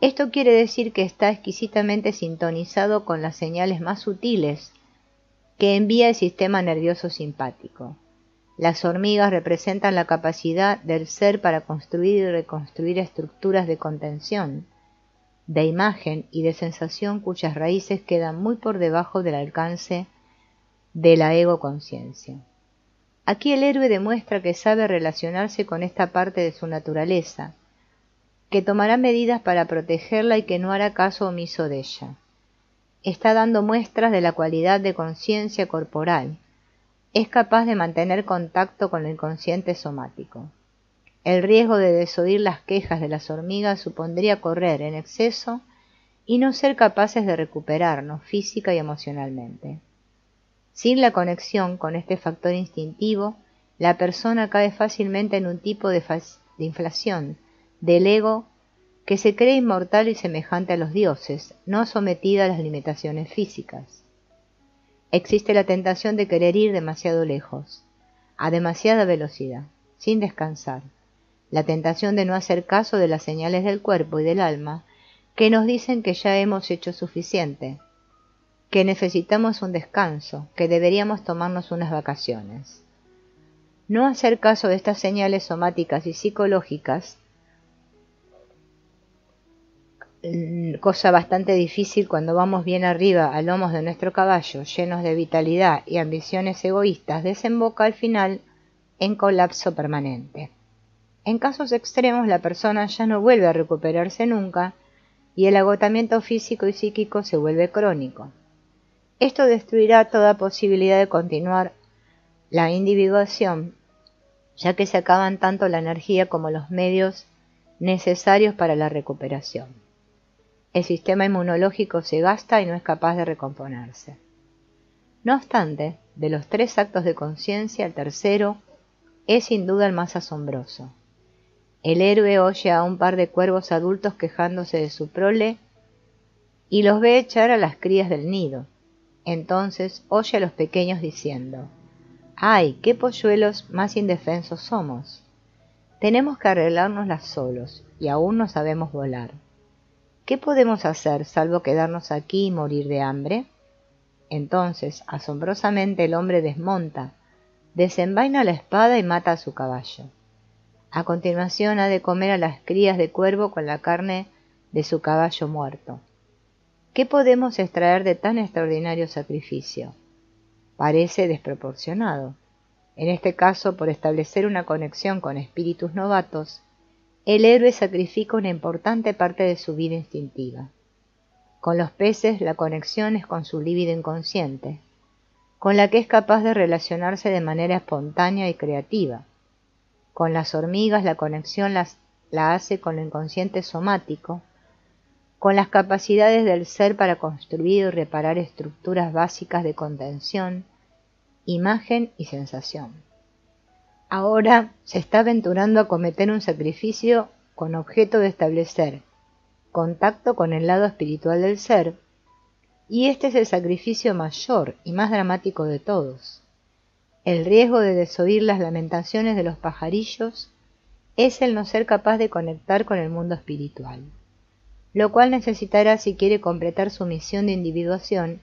Esto quiere decir que está exquisitamente sintonizado con las señales más sutiles que envía el sistema nervioso simpático. Las hormigas representan la capacidad del ser para construir y reconstruir estructuras de contención, de imagen y de sensación cuyas raíces quedan muy por debajo del alcance de la ego-conciencia. Aquí el héroe demuestra que sabe relacionarse con esta parte de su naturaleza, que tomará medidas para protegerla y que no hará caso omiso de ella. Está dando muestras de la cualidad de conciencia corporal. Es capaz de mantener contacto con el inconsciente somático. El riesgo de desoír las quejas de las hormigas supondría correr en exceso y no ser capaces de recuperarnos física y emocionalmente. Sin la conexión con este factor instintivo, la persona cae fácilmente en un tipo de inflación del ego que se cree inmortal y semejante a los dioses, no sometida a las limitaciones físicas. Existe la tentación de querer ir demasiado lejos, a demasiada velocidad, sin descansar. La tentación de no hacer caso de las señales del cuerpo y del alma que nos dicen que ya hemos hecho suficiente, que necesitamos un descanso, que deberíamos tomarnos unas vacaciones. No hacer caso de estas señales somáticas y psicológicas, cosa bastante difícil cuando vamos bien arriba a lomos de nuestro caballo, llenos de vitalidad y ambiciones egoístas, desemboca al final en colapso permanente. En casos extremos la persona ya no vuelve a recuperarse nunca y el agotamiento físico y psíquico se vuelve crónico. Esto destruirá toda posibilidad de continuar la individuación, ya que se acaban tanto la energía como los medios necesarios para la recuperación. El sistema inmunológico se gasta y no es capaz de recomponerse. No obstante, de los 3 actos de conciencia, el tercero es sin duda el más asombroso. El héroe oye a un par de cuervos adultos quejándose de su prole y los ve echar a las crías del nido. Entonces oye a los pequeños diciendo: ¡ay, qué polluelos más indefensos somos! Tenemos que arreglárnoslas solos y aún no sabemos volar. ¿Qué podemos hacer salvo quedarnos aquí y morir de hambre? Entonces, asombrosamente, el hombre desmonta, desenvaina la espada y mata a su caballo. A continuación ha de comer a las crías de cuervo con la carne de su caballo muerto. ¿Qué podemos extraer de tan extraordinario sacrificio? Parece desproporcionado. En este caso, por establecer una conexión con espíritus novatos, el héroe sacrifica una importante parte de su vida instintiva. Con los peces la conexión es con su líbido inconsciente, con la que es capaz de relacionarse de manera espontánea y creativa. Con las hormigas la conexión la hace con lo inconsciente somático, con las capacidades del ser para construir y reparar estructuras básicas de contención, imagen y sensación. Ahora se está aventurando a cometer un sacrificio con objeto de establecer contacto con el lado espiritual del ser, y este es el sacrificio mayor y más dramático de todos. El riesgo de desoír las lamentaciones de los pajarillos es el no ser capaz de conectar con el mundo espiritual, lo cual necesitará si quiere completar su misión de individuación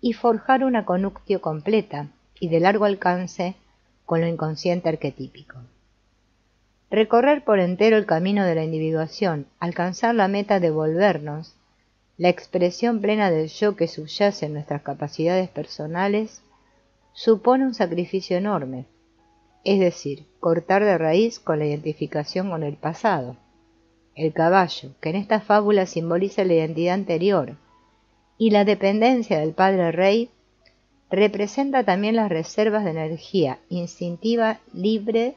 y forjar una conunctio completa y de largo alcance con lo inconsciente arquetípico. Recorrer por entero el camino de la individuación, alcanzar la meta de volvernos la expresión plena del yo que subyace en nuestras capacidades personales, supone un sacrificio enorme, es decir, cortar de raíz con la identificación con el pasado. El caballo, que en esta fábula simboliza la identidad anterior y la dependencia del Padre Rey, representa también las reservas de energía instintiva libre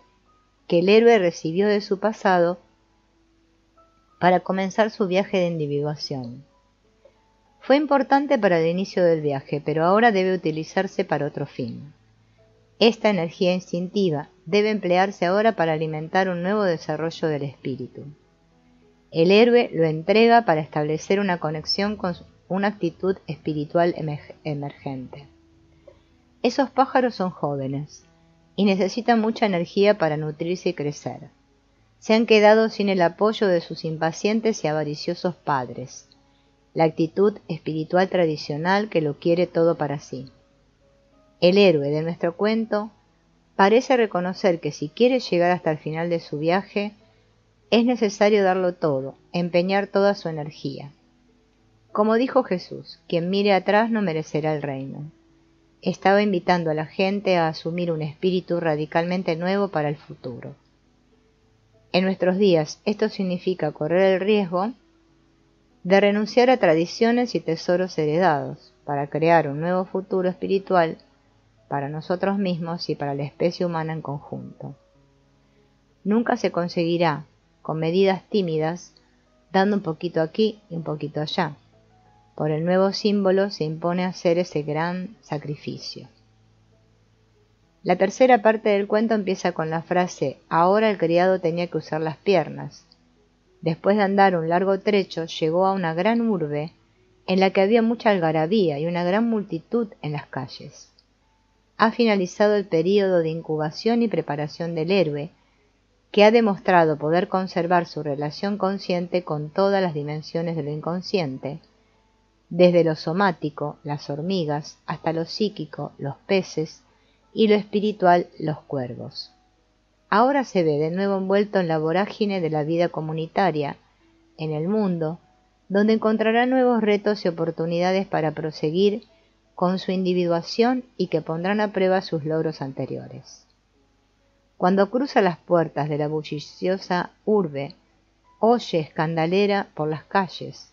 que el héroe recibió de su pasado para comenzar su viaje de individuación. Fue importante para el inicio del viaje, pero ahora debe utilizarse para otro fin. Esta energía instintiva debe emplearse ahora para alimentar un nuevo desarrollo del espíritu. El héroe lo entrega para establecer una conexión con una actitud espiritual emergente. Esos pájaros son jóvenes y necesitan mucha energía para nutrirse y crecer. Se han quedado sin el apoyo de sus impacientes y avariciosos padres, la actitud espiritual tradicional que lo quiere todo para sí. El héroe de nuestro cuento parece reconocer que si quiere llegar hasta el final de su viaje, es necesario darlo todo, empeñar toda su energía. Como dijo Jesús, quien mire atrás no merecerá el reino. Estaba invitando a la gente a asumir un espíritu radicalmente nuevo para el futuro. En nuestros días, esto significa correr el riesgo de renunciar a tradiciones y tesoros heredados para crear un nuevo futuro espiritual para nosotros mismos y para la especie humana en conjunto. Nunca se conseguirá con medidas tímidas, dando un poquito aquí y un poquito allá. Por el nuevo símbolo se impone hacer ese gran sacrificio. La tercera parte del cuento empieza con la frase «Ahora el criado tenía que usar las piernas». Después de andar un largo trecho, llegó a una gran urbe en la que había mucha algarabía y una gran multitud en las calles. Ha finalizado el período de incubación y preparación del héroe, que ha demostrado poder conservar su relación consciente con todas las dimensiones de lo inconsciente, desde lo somático, las hormigas, hasta lo psíquico, los peces, y lo espiritual, los cuervos. Ahora se ve de nuevo envuelto en la vorágine de la vida comunitaria, en el mundo, donde encontrará nuevos retos y oportunidades para proseguir con su individuación y que pondrán a prueba sus logros anteriores. Cuando cruza las puertas de la bulliciosa urbe, oye escandalera por las calles.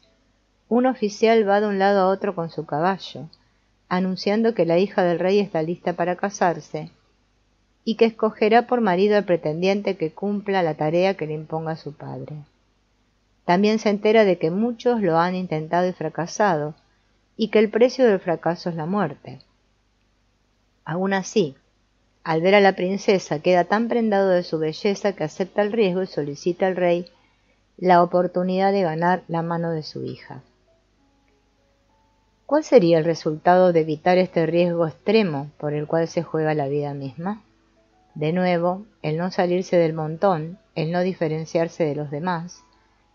Un oficial va de un lado a otro con su caballo, anunciando que la hija del rey está lista para casarse y que escogerá por marido al pretendiente que cumpla la tarea que le imponga su padre. También se entera de que muchos lo han intentado y fracasado, y que el precio del fracaso es la muerte. Aún así, al ver a la princesa, queda tan prendado de su belleza que acepta el riesgo y solicita al rey la oportunidad de ganar la mano de su hija. ¿Cuál sería el resultado de evitar este riesgo extremo por el cual se juega la vida misma? De nuevo, el no salirse del montón, el no diferenciarse de los demás,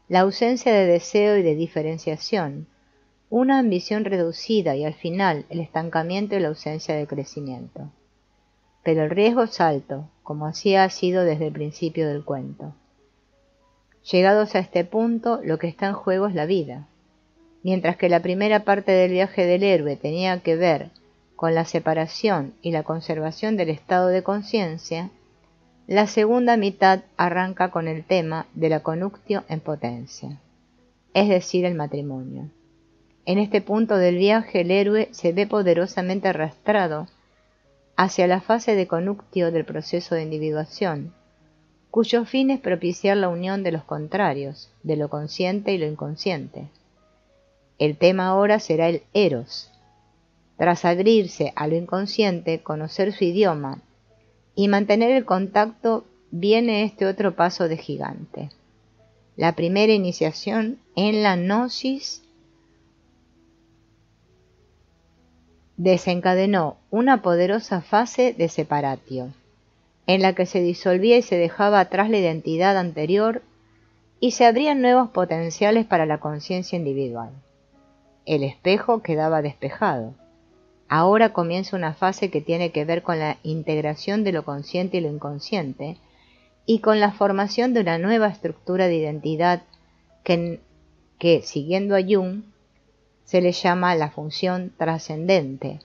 la ausencia de deseo y de diferenciación, una ambición reducida y al final el estancamiento y la ausencia de crecimiento. Pero el riesgo es alto, como así ha sido desde el principio del cuento. Llegados a este punto, lo que está en juego es la vida. Mientras que la primera parte del viaje del héroe tenía que ver con la separación y la conservación del estado de conciencia, la segunda mitad arranca con el tema de la connuctio en potencia, es decir, el matrimonio. En este punto del viaje el héroe se ve poderosamente arrastrado hacia la fase de connuctio del proceso de individuación, cuyo fin es propiciar la unión de los contrarios, de lo consciente y lo inconsciente. El tema ahora será el eros. Tras abrirse a lo inconsciente, conocer su idioma y mantener el contacto, viene este otro paso de gigante. La primera iniciación en la gnosis desencadenó una poderosa fase de separatio, en la que se disolvía y se dejaba atrás la identidad anterior y se abrían nuevos potenciales para la conciencia individual. El espejo quedaba despejado. Ahora comienza una fase que tiene que ver con la integración de lo consciente y lo inconsciente y con la formación de una nueva estructura de identidad que siguiendo a Jung, se le llama la función trascendente,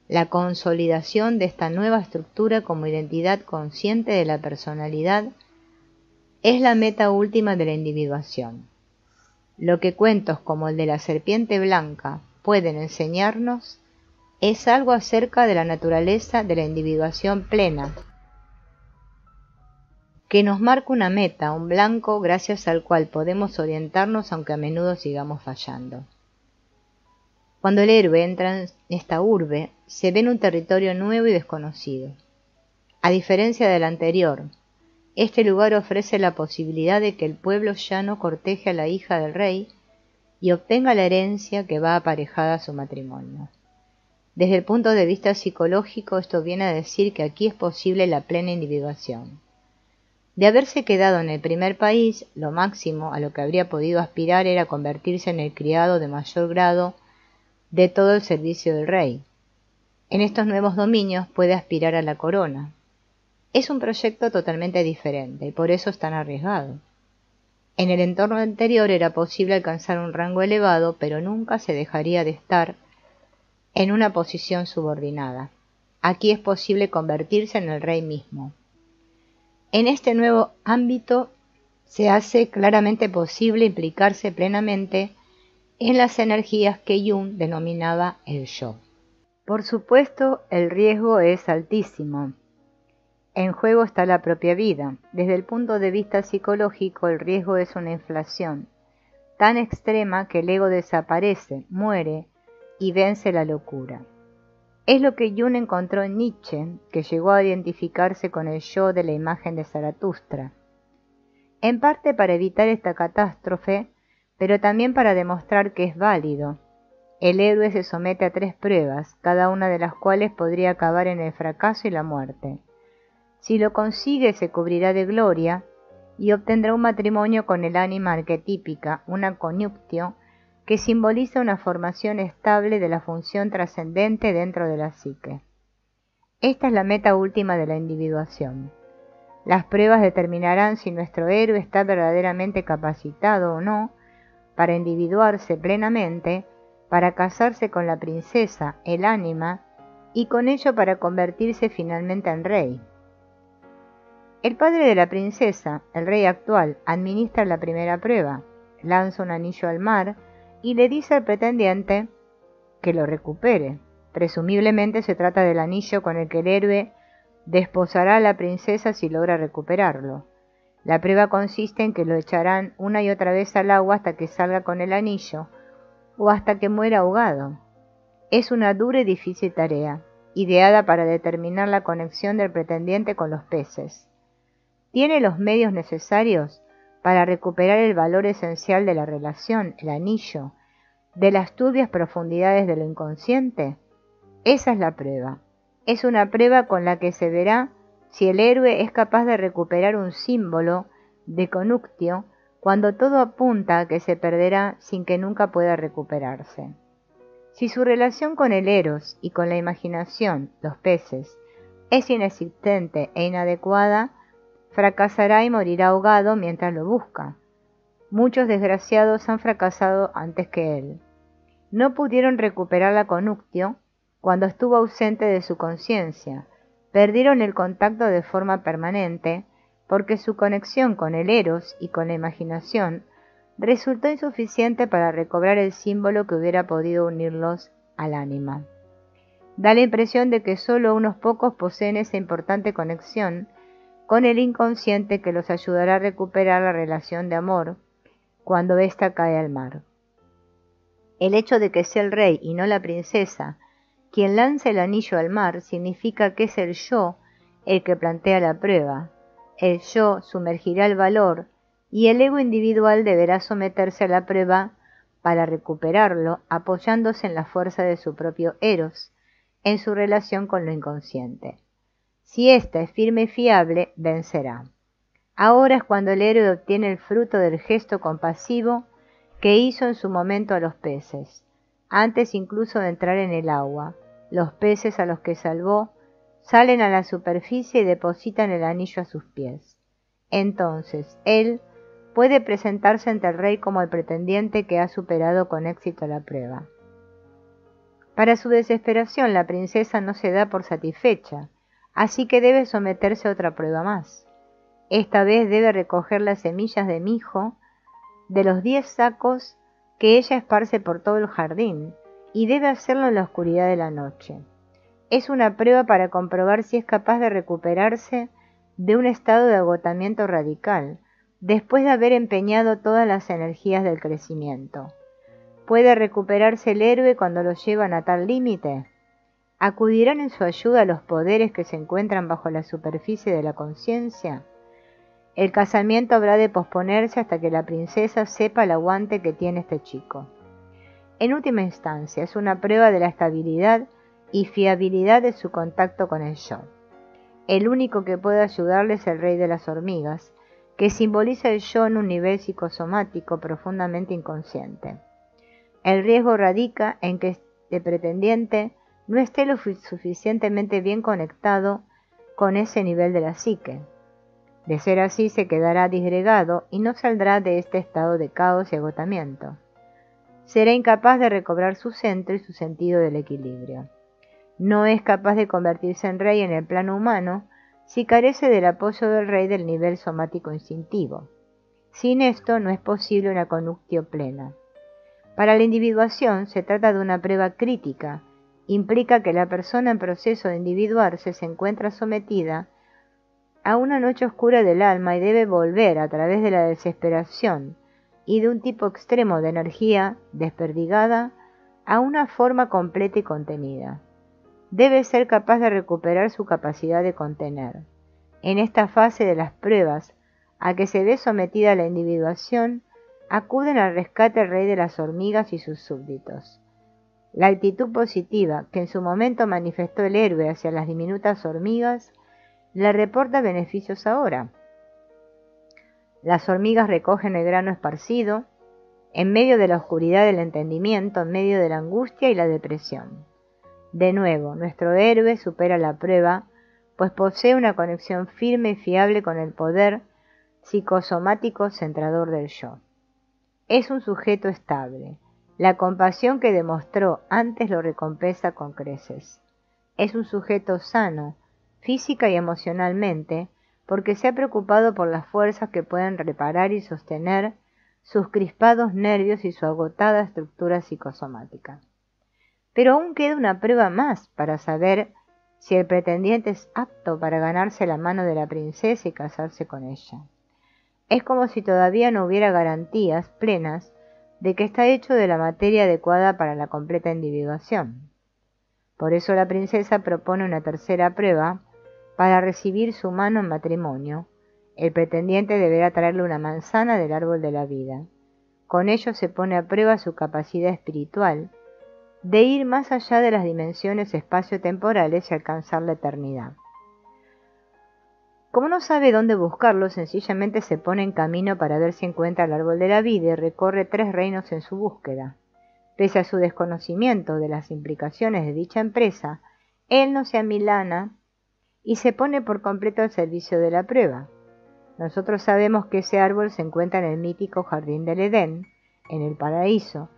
la consolidación de esta nueva estructura como identidad consciente de la personalidad es la meta última de la individuación. Lo que cuentos como el de la serpiente blanca pueden enseñarnos es algo acerca de la naturaleza de la individuación plena, que nos marca una meta, un blanco gracias al cual podemos orientarnos aunque a menudo sigamos fallando. Cuando el héroe entra en esta urbe, se ve en un territorio nuevo y desconocido. A diferencia del anterior, este lugar ofrece la posibilidad de que el pueblo llano corteje a la hija del rey y obtenga la herencia que va aparejada a su matrimonio. Desde el punto de vista psicológico, esto viene a decir que aquí es posible la plena individuación. De haberse quedado en el primer país, lo máximo a lo que habría podido aspirar era convertirse en el criado de mayor grado de todo el servicio del rey. En estos nuevos dominios puede aspirar a la corona. Es un proyecto totalmente diferente y por eso es tan arriesgado. En el entorno anterior era posible alcanzar un rango elevado, pero nunca se dejaría de estar en una posición subordinada. Aquí es posible convertirse en el rey mismo. En este nuevo ámbito se hace claramente posible implicarse plenamente en las energías que Jung denominaba el yo. Por supuesto, el riesgo es altísimo. En juego está la propia vida. Desde el punto de vista psicológico, el riesgo es una inflación tan extrema que el ego desaparece, muere y vence la locura. Es lo que Jung encontró en Nietzsche, que llegó a identificarse con el yo de la imagen de Zaratustra. En parte para evitar esta catástrofe, pero también para demostrar que es válido. El héroe se somete a 3 pruebas, cada una de las cuales podría acabar en el fracaso y la muerte. Si lo consigue, se cubrirá de gloria y obtendrá un matrimonio con el ánima arquetípica, una coniunctio, que simboliza una formación estable de la función trascendente dentro de la psique. Esta es la meta última de la individuación. Las pruebas determinarán si nuestro héroe está verdaderamente capacitado o no para individuarse plenamente, para casarse con la princesa, el ánima, y con ello para convertirse finalmente en rey. El padre de la princesa, el rey actual, administra la primera prueba, lanza un anillo al mar y le dice al pretendiente que lo recupere. Presumiblemente se trata del anillo con el que el héroe desposará a la princesa si logra recuperarlo. La prueba consiste en que lo echarán una y otra vez al agua hasta que salga con el anillo o hasta que muera ahogado. Es una dura y difícil tarea, ideada para determinar la conexión del pretendiente con los peces. ¿Tiene los medios necesarios para recuperar el valor esencial de la relación, el anillo, de las turbias profundidades de lo inconsciente? Esa es la prueba. Es una prueba con la que se verá si el héroe es capaz de recuperar un símbolo de coniunctio cuando todo apunta a que se perderá sin que nunca pueda recuperarse. Si su relación con el eros y con la imaginación, los peces, es inexistente e inadecuada, fracasará y morirá ahogado mientras lo busca. Muchos desgraciados han fracasado antes que él. No pudieron recuperar la coniunctio cuando estuvo ausente de su conciencia, perdieron el contacto de forma permanente porque su conexión con el eros y con la imaginación resultó insuficiente para recobrar el símbolo que hubiera podido unirlos al ánima. Da la impresión de que solo unos pocos poseen esa importante conexión con el inconsciente que los ayudará a recuperar la relación de amor cuando ésta cae al mar. El hecho de que sea el rey y no la princesa quien lanza el anillo al mar significa que es el yo el que plantea la prueba. El yo sumergirá el valor y el ego individual deberá someterse a la prueba para recuperarlo apoyándose en la fuerza de su propio eros, en su relación con lo inconsciente. Si ésta es firme y fiable, vencerá. Ahora es cuando el héroe obtiene el fruto del gesto compasivo que hizo en su momento a los peces, antes incluso de entrar en el agua. Los peces a los que salvó salen a la superficie y depositan el anillo a sus pies. Entonces, él puede presentarse ante el rey como el pretendiente que ha superado con éxito la prueba. Para su desesperación, la princesa no se da por satisfecha, así que debe someterse a otra prueba más. Esta vez debe recoger las semillas de mijo de los 10 sacos que ella esparce por todo el jardín, y debe hacerlo en la oscuridad de la noche. Es una prueba para comprobar si es capaz de recuperarse de un estado de agotamiento radical, después de haber empeñado todas las energías del crecimiento. ¿Puede recuperarse el héroe cuando lo llevan a tal límite? ¿Acudirán en su ayuda los poderes que se encuentran bajo la superficie de la conciencia? El casamiento habrá de posponerse hasta que la princesa sepa el aguante que tiene este chico. En última instancia, es una prueba de la estabilidad y fiabilidad de su contacto con el yo. El único que puede ayudarle es el rey de las hormigas, que simboliza el yo en un nivel psicosomático profundamente inconsciente. El riesgo radica en que este pretendiente no esté lo suficientemente bien conectado con ese nivel de la psique. De ser así, se quedará disgregado y no saldrá de este estado de caos y agotamiento. Será incapaz de recobrar su centro y su sentido del equilibrio. No es capaz de convertirse en rey en el plano humano si carece del apoyo del rey del nivel somático instintivo. Sin esto no es posible una conductio plena. Para la individuación se trata de una prueba crítica. Implica que la persona en proceso de individuarse se encuentra sometida a una noche oscura del alma y debe volver a través de la desesperación y de un tipo extremo de energía desperdigada a una forma completa y contenida. Debe ser capaz de recuperar su capacidad de contener. En esta fase de las pruebas a que se ve sometida la individuación, acuden al rescate el rey de las hormigas y sus súbditos. La actitud positiva que en su momento manifestó el héroe hacia las diminutas hormigas le reporta beneficios ahora. Las hormigas recogen el grano esparcido, en medio de la oscuridad del entendimiento, en medio de la angustia y la depresión. De nuevo, nuestro héroe supera la prueba, pues posee una conexión firme y fiable con el poder psicosomático centrador del yo. Es un sujeto estable. La compasión que demostró antes lo recompensa con creces. Es un sujeto sano, física y emocionalmente, porque se ha preocupado por las fuerzas que pueden reparar y sostener sus crispados nervios y su agotada estructura psicosomática. Pero aún queda una prueba más para saber si el pretendiente es apto para ganarse la mano de la princesa y casarse con ella. Es como si todavía no hubiera garantías plenas de que está hecho de la materia adecuada para la completa individuación. Por eso la princesa propone una tercera prueba para recibir su mano en matrimonio. El pretendiente deberá traerle una manzana del árbol de la vida. Con ello se pone a prueba su capacidad espiritual de ir más allá de las dimensiones espacio-temporales y alcanzar la eternidad. Como no sabe dónde buscarlo, sencillamente se pone en camino para ver si encuentra el árbol de la vida y recorre 3 reinos en su búsqueda. Pese a su desconocimiento de las implicaciones de dicha empresa, él no se amilana y se pone por completo al servicio de la prueba. Nosotros sabemos que ese árbol se encuentra en el mítico jardín del Edén, en el paraíso,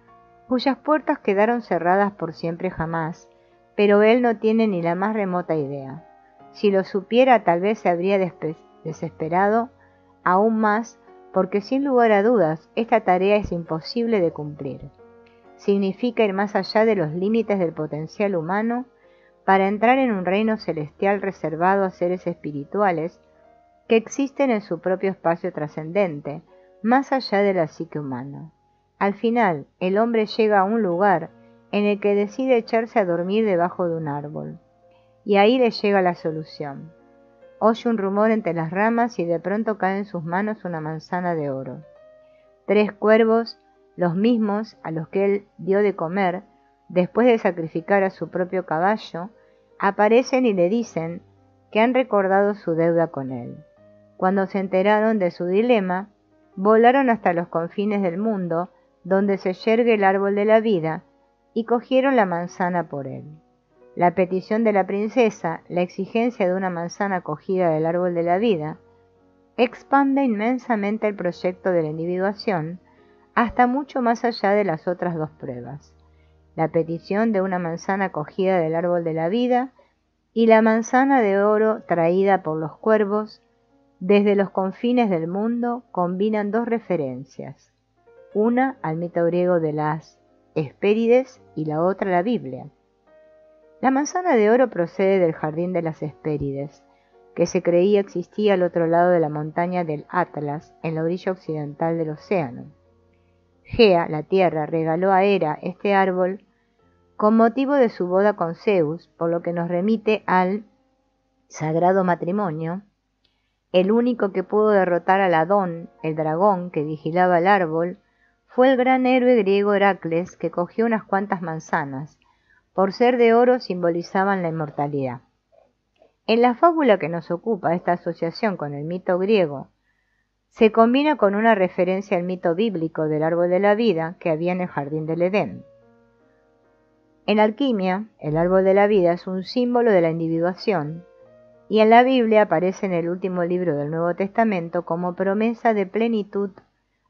cuyas puertas quedaron cerradas por siempre jamás, pero él no tiene ni la más remota idea. Si lo supiera, tal vez se habría desesperado aún más, porque sin lugar a dudas, esta tarea es imposible de cumplir. Significa ir más allá de los límites del potencial humano para entrar en un reino celestial reservado a seres espirituales que existen en su propio espacio trascendente, más allá de la psique humana. Al final, el hombre llega a un lugar en el que decide echarse a dormir debajo de un árbol. Y ahí le llega la solución. Oye un rumor entre las ramas y de pronto cae en sus manos una manzana de oro. 3 cuervos, los mismos a los que él dio de comer, después de sacrificar a su propio caballo, aparecen y le dicen que han recordado su deuda con él. Cuando se enteraron de su dilema, volaron hasta los confines del mundo, donde se yergue el árbol de la vida, y cogieron la manzana por él. La petición de la princesa, la exigencia de una manzana cogida del árbol de la vida, expande inmensamente el proyecto de la individuación hasta mucho más allá de las otras 2 pruebas. La petición de una manzana cogida del árbol de la vida y la manzana de oro traída por los cuervos desde los confines del mundo combinan 2 referencias, una al mito griego de las Hespérides y la otra a la Biblia. La manzana de oro procede del jardín de las Hespérides, que se creía existía al otro lado de la montaña del Atlas, en la orilla occidental del océano. Gea, la tierra, regaló a Hera este árbol con motivo de su boda con Zeus, por lo que nos remite al sagrado matrimonio. El único que pudo derrotar al Adón, el dragón que vigilaba el árbol, fue el gran héroe griego Heracles, que cogió unas cuantas manzanas. Por ser de oro simbolizaban la inmortalidad. En la fábula que nos ocupa, esta asociación con el mito griego se combina con una referencia al mito bíblico del árbol de la vida que había en el jardín del Edén. En alquimia, el árbol de la vida es un símbolo de la individuación y en la Biblia aparece en el último libro del Nuevo Testamento como promesa de plenitud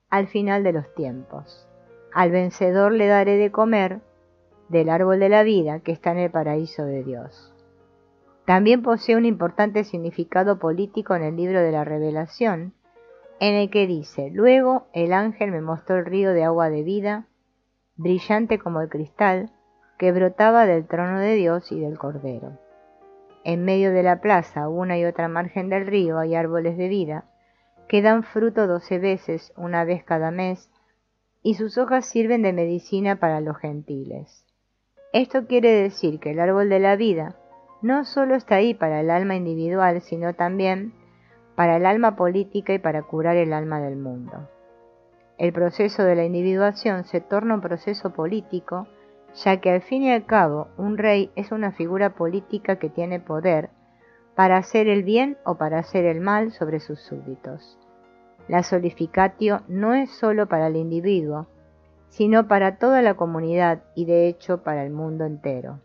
al final de los tiempos. Al vencedor le daré de comer del árbol de la vida que está en el paraíso de Dios. También posee un importante significado político en el libro de la Revelación, en el que dice: luego el ángel me mostró el río de agua de vida, brillante como el cristal, que brotaba del trono de Dios y del Cordero. En medio de la plaza, a una y otra margen del río, hay árboles de vida, que dan fruto 12 veces, una vez cada mes, y sus hojas sirven de medicina para los gentiles. Esto quiere decir que el árbol de la vida no solo está ahí para el alma individual, sino también para el alma política y para curar el alma del mundo. El proceso de la individuación se torna un proceso político, ya que al fin y al cabo un rey es una figura política que tiene poder para hacer el bien o para hacer el mal sobre sus súbditos. La solificatio no es solo para el individuo, sino para toda la comunidad y de hecho para el mundo entero.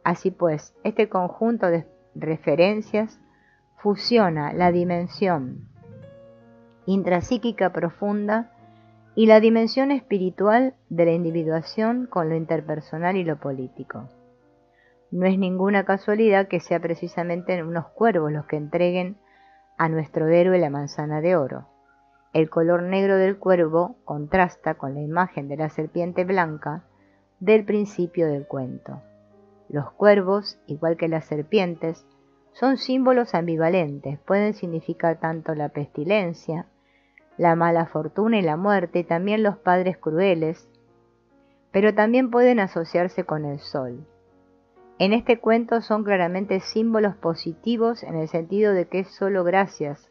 Así pues, este conjunto de referencias fusiona la dimensión intrapsíquica profunda y la dimensión espiritual de la individuación con lo interpersonal y lo político. No es ninguna casualidad que sea precisamente unos cuervos los que entreguen a nuestro héroe la manzana de oro. El color negro del cuervo contrasta con la imagen de la serpiente blanca del principio del cuento. Los cuervos, igual que las serpientes, son símbolos ambivalentes, pueden significar tanto la pestilencia, la mala fortuna y la muerte, y también los padres crueles, pero también pueden asociarse con el sol. En este cuento son claramente símbolos positivos en el sentido de que es solo gracias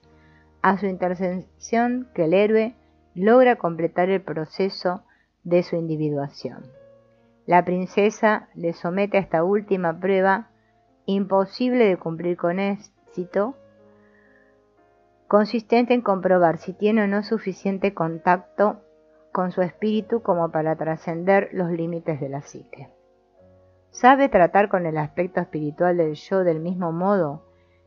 a su intercesión que el héroe logra completar el proceso de su individuación. La princesa le somete a esta última prueba, imposible de cumplir con éxito, consistente en comprobar si tiene o no suficiente contacto con su espíritu como para trascender los límites de la psique. ¿Sabe tratar con el aspecto espiritual del yo del mismo modo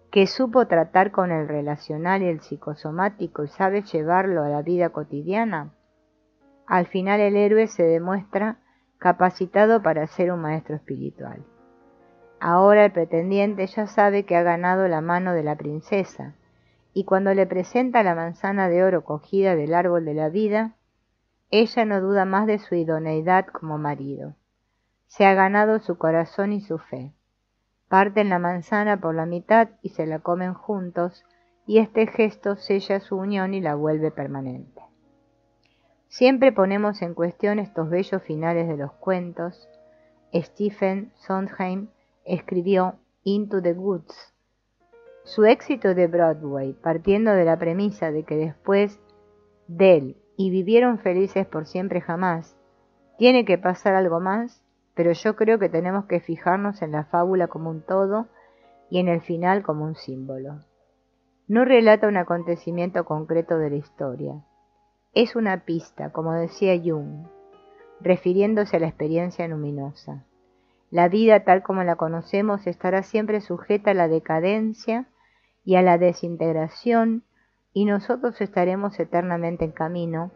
que supo tratar con el relacional y el psicosomático y sabe llevarlo a la vida cotidiana? Al final el héroe se demuestra capacitado para ser un maestro espiritual. Ahora el pretendiente ya sabe que ha ganado la mano de la princesa, y cuando le presenta la manzana de oro cogida del árbol de la vida, ella no duda más de su idoneidad como marido. Se ha ganado su corazón y su fe. Parten la manzana por la mitad y se la comen juntos, y este gesto sella su unión y la vuelve permanente. Siempre ponemos en cuestión estos bellos finales de los cuentos. Stephen Sondheim escribió Into the Woods. Su éxito de Broadway, partiendo de la premisa de que después de él y vivieron felices por siempre jamás, tiene que pasar algo más, pero yo creo que tenemos que fijarnos en la fábula como un todo y en el final como un símbolo. No relata un acontecimiento concreto de la historia. Es una pista, como decía Jung, refiriéndose a la experiencia luminosa. La vida tal como la conocemos estará siempre sujeta a la decadencia y a la desintegración, y nosotros estaremos eternamente en camino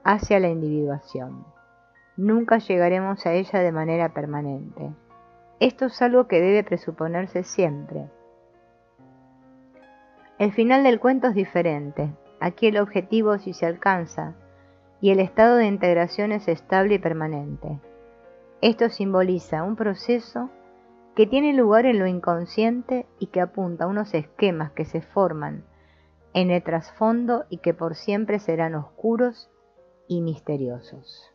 hacia la individuación. Nunca llegaremos a ella de manera permanente. Esto es algo que debe presuponerse siempre. El final del cuento es diferente. Aquí el objetivo sí se alcanza, y el estado de integración es estable y permanente. Esto simboliza un proceso que tiene lugar en lo inconsciente y que apunta a unos esquemas que se forman en el trasfondo y que por siempre serán oscuros y misteriosos.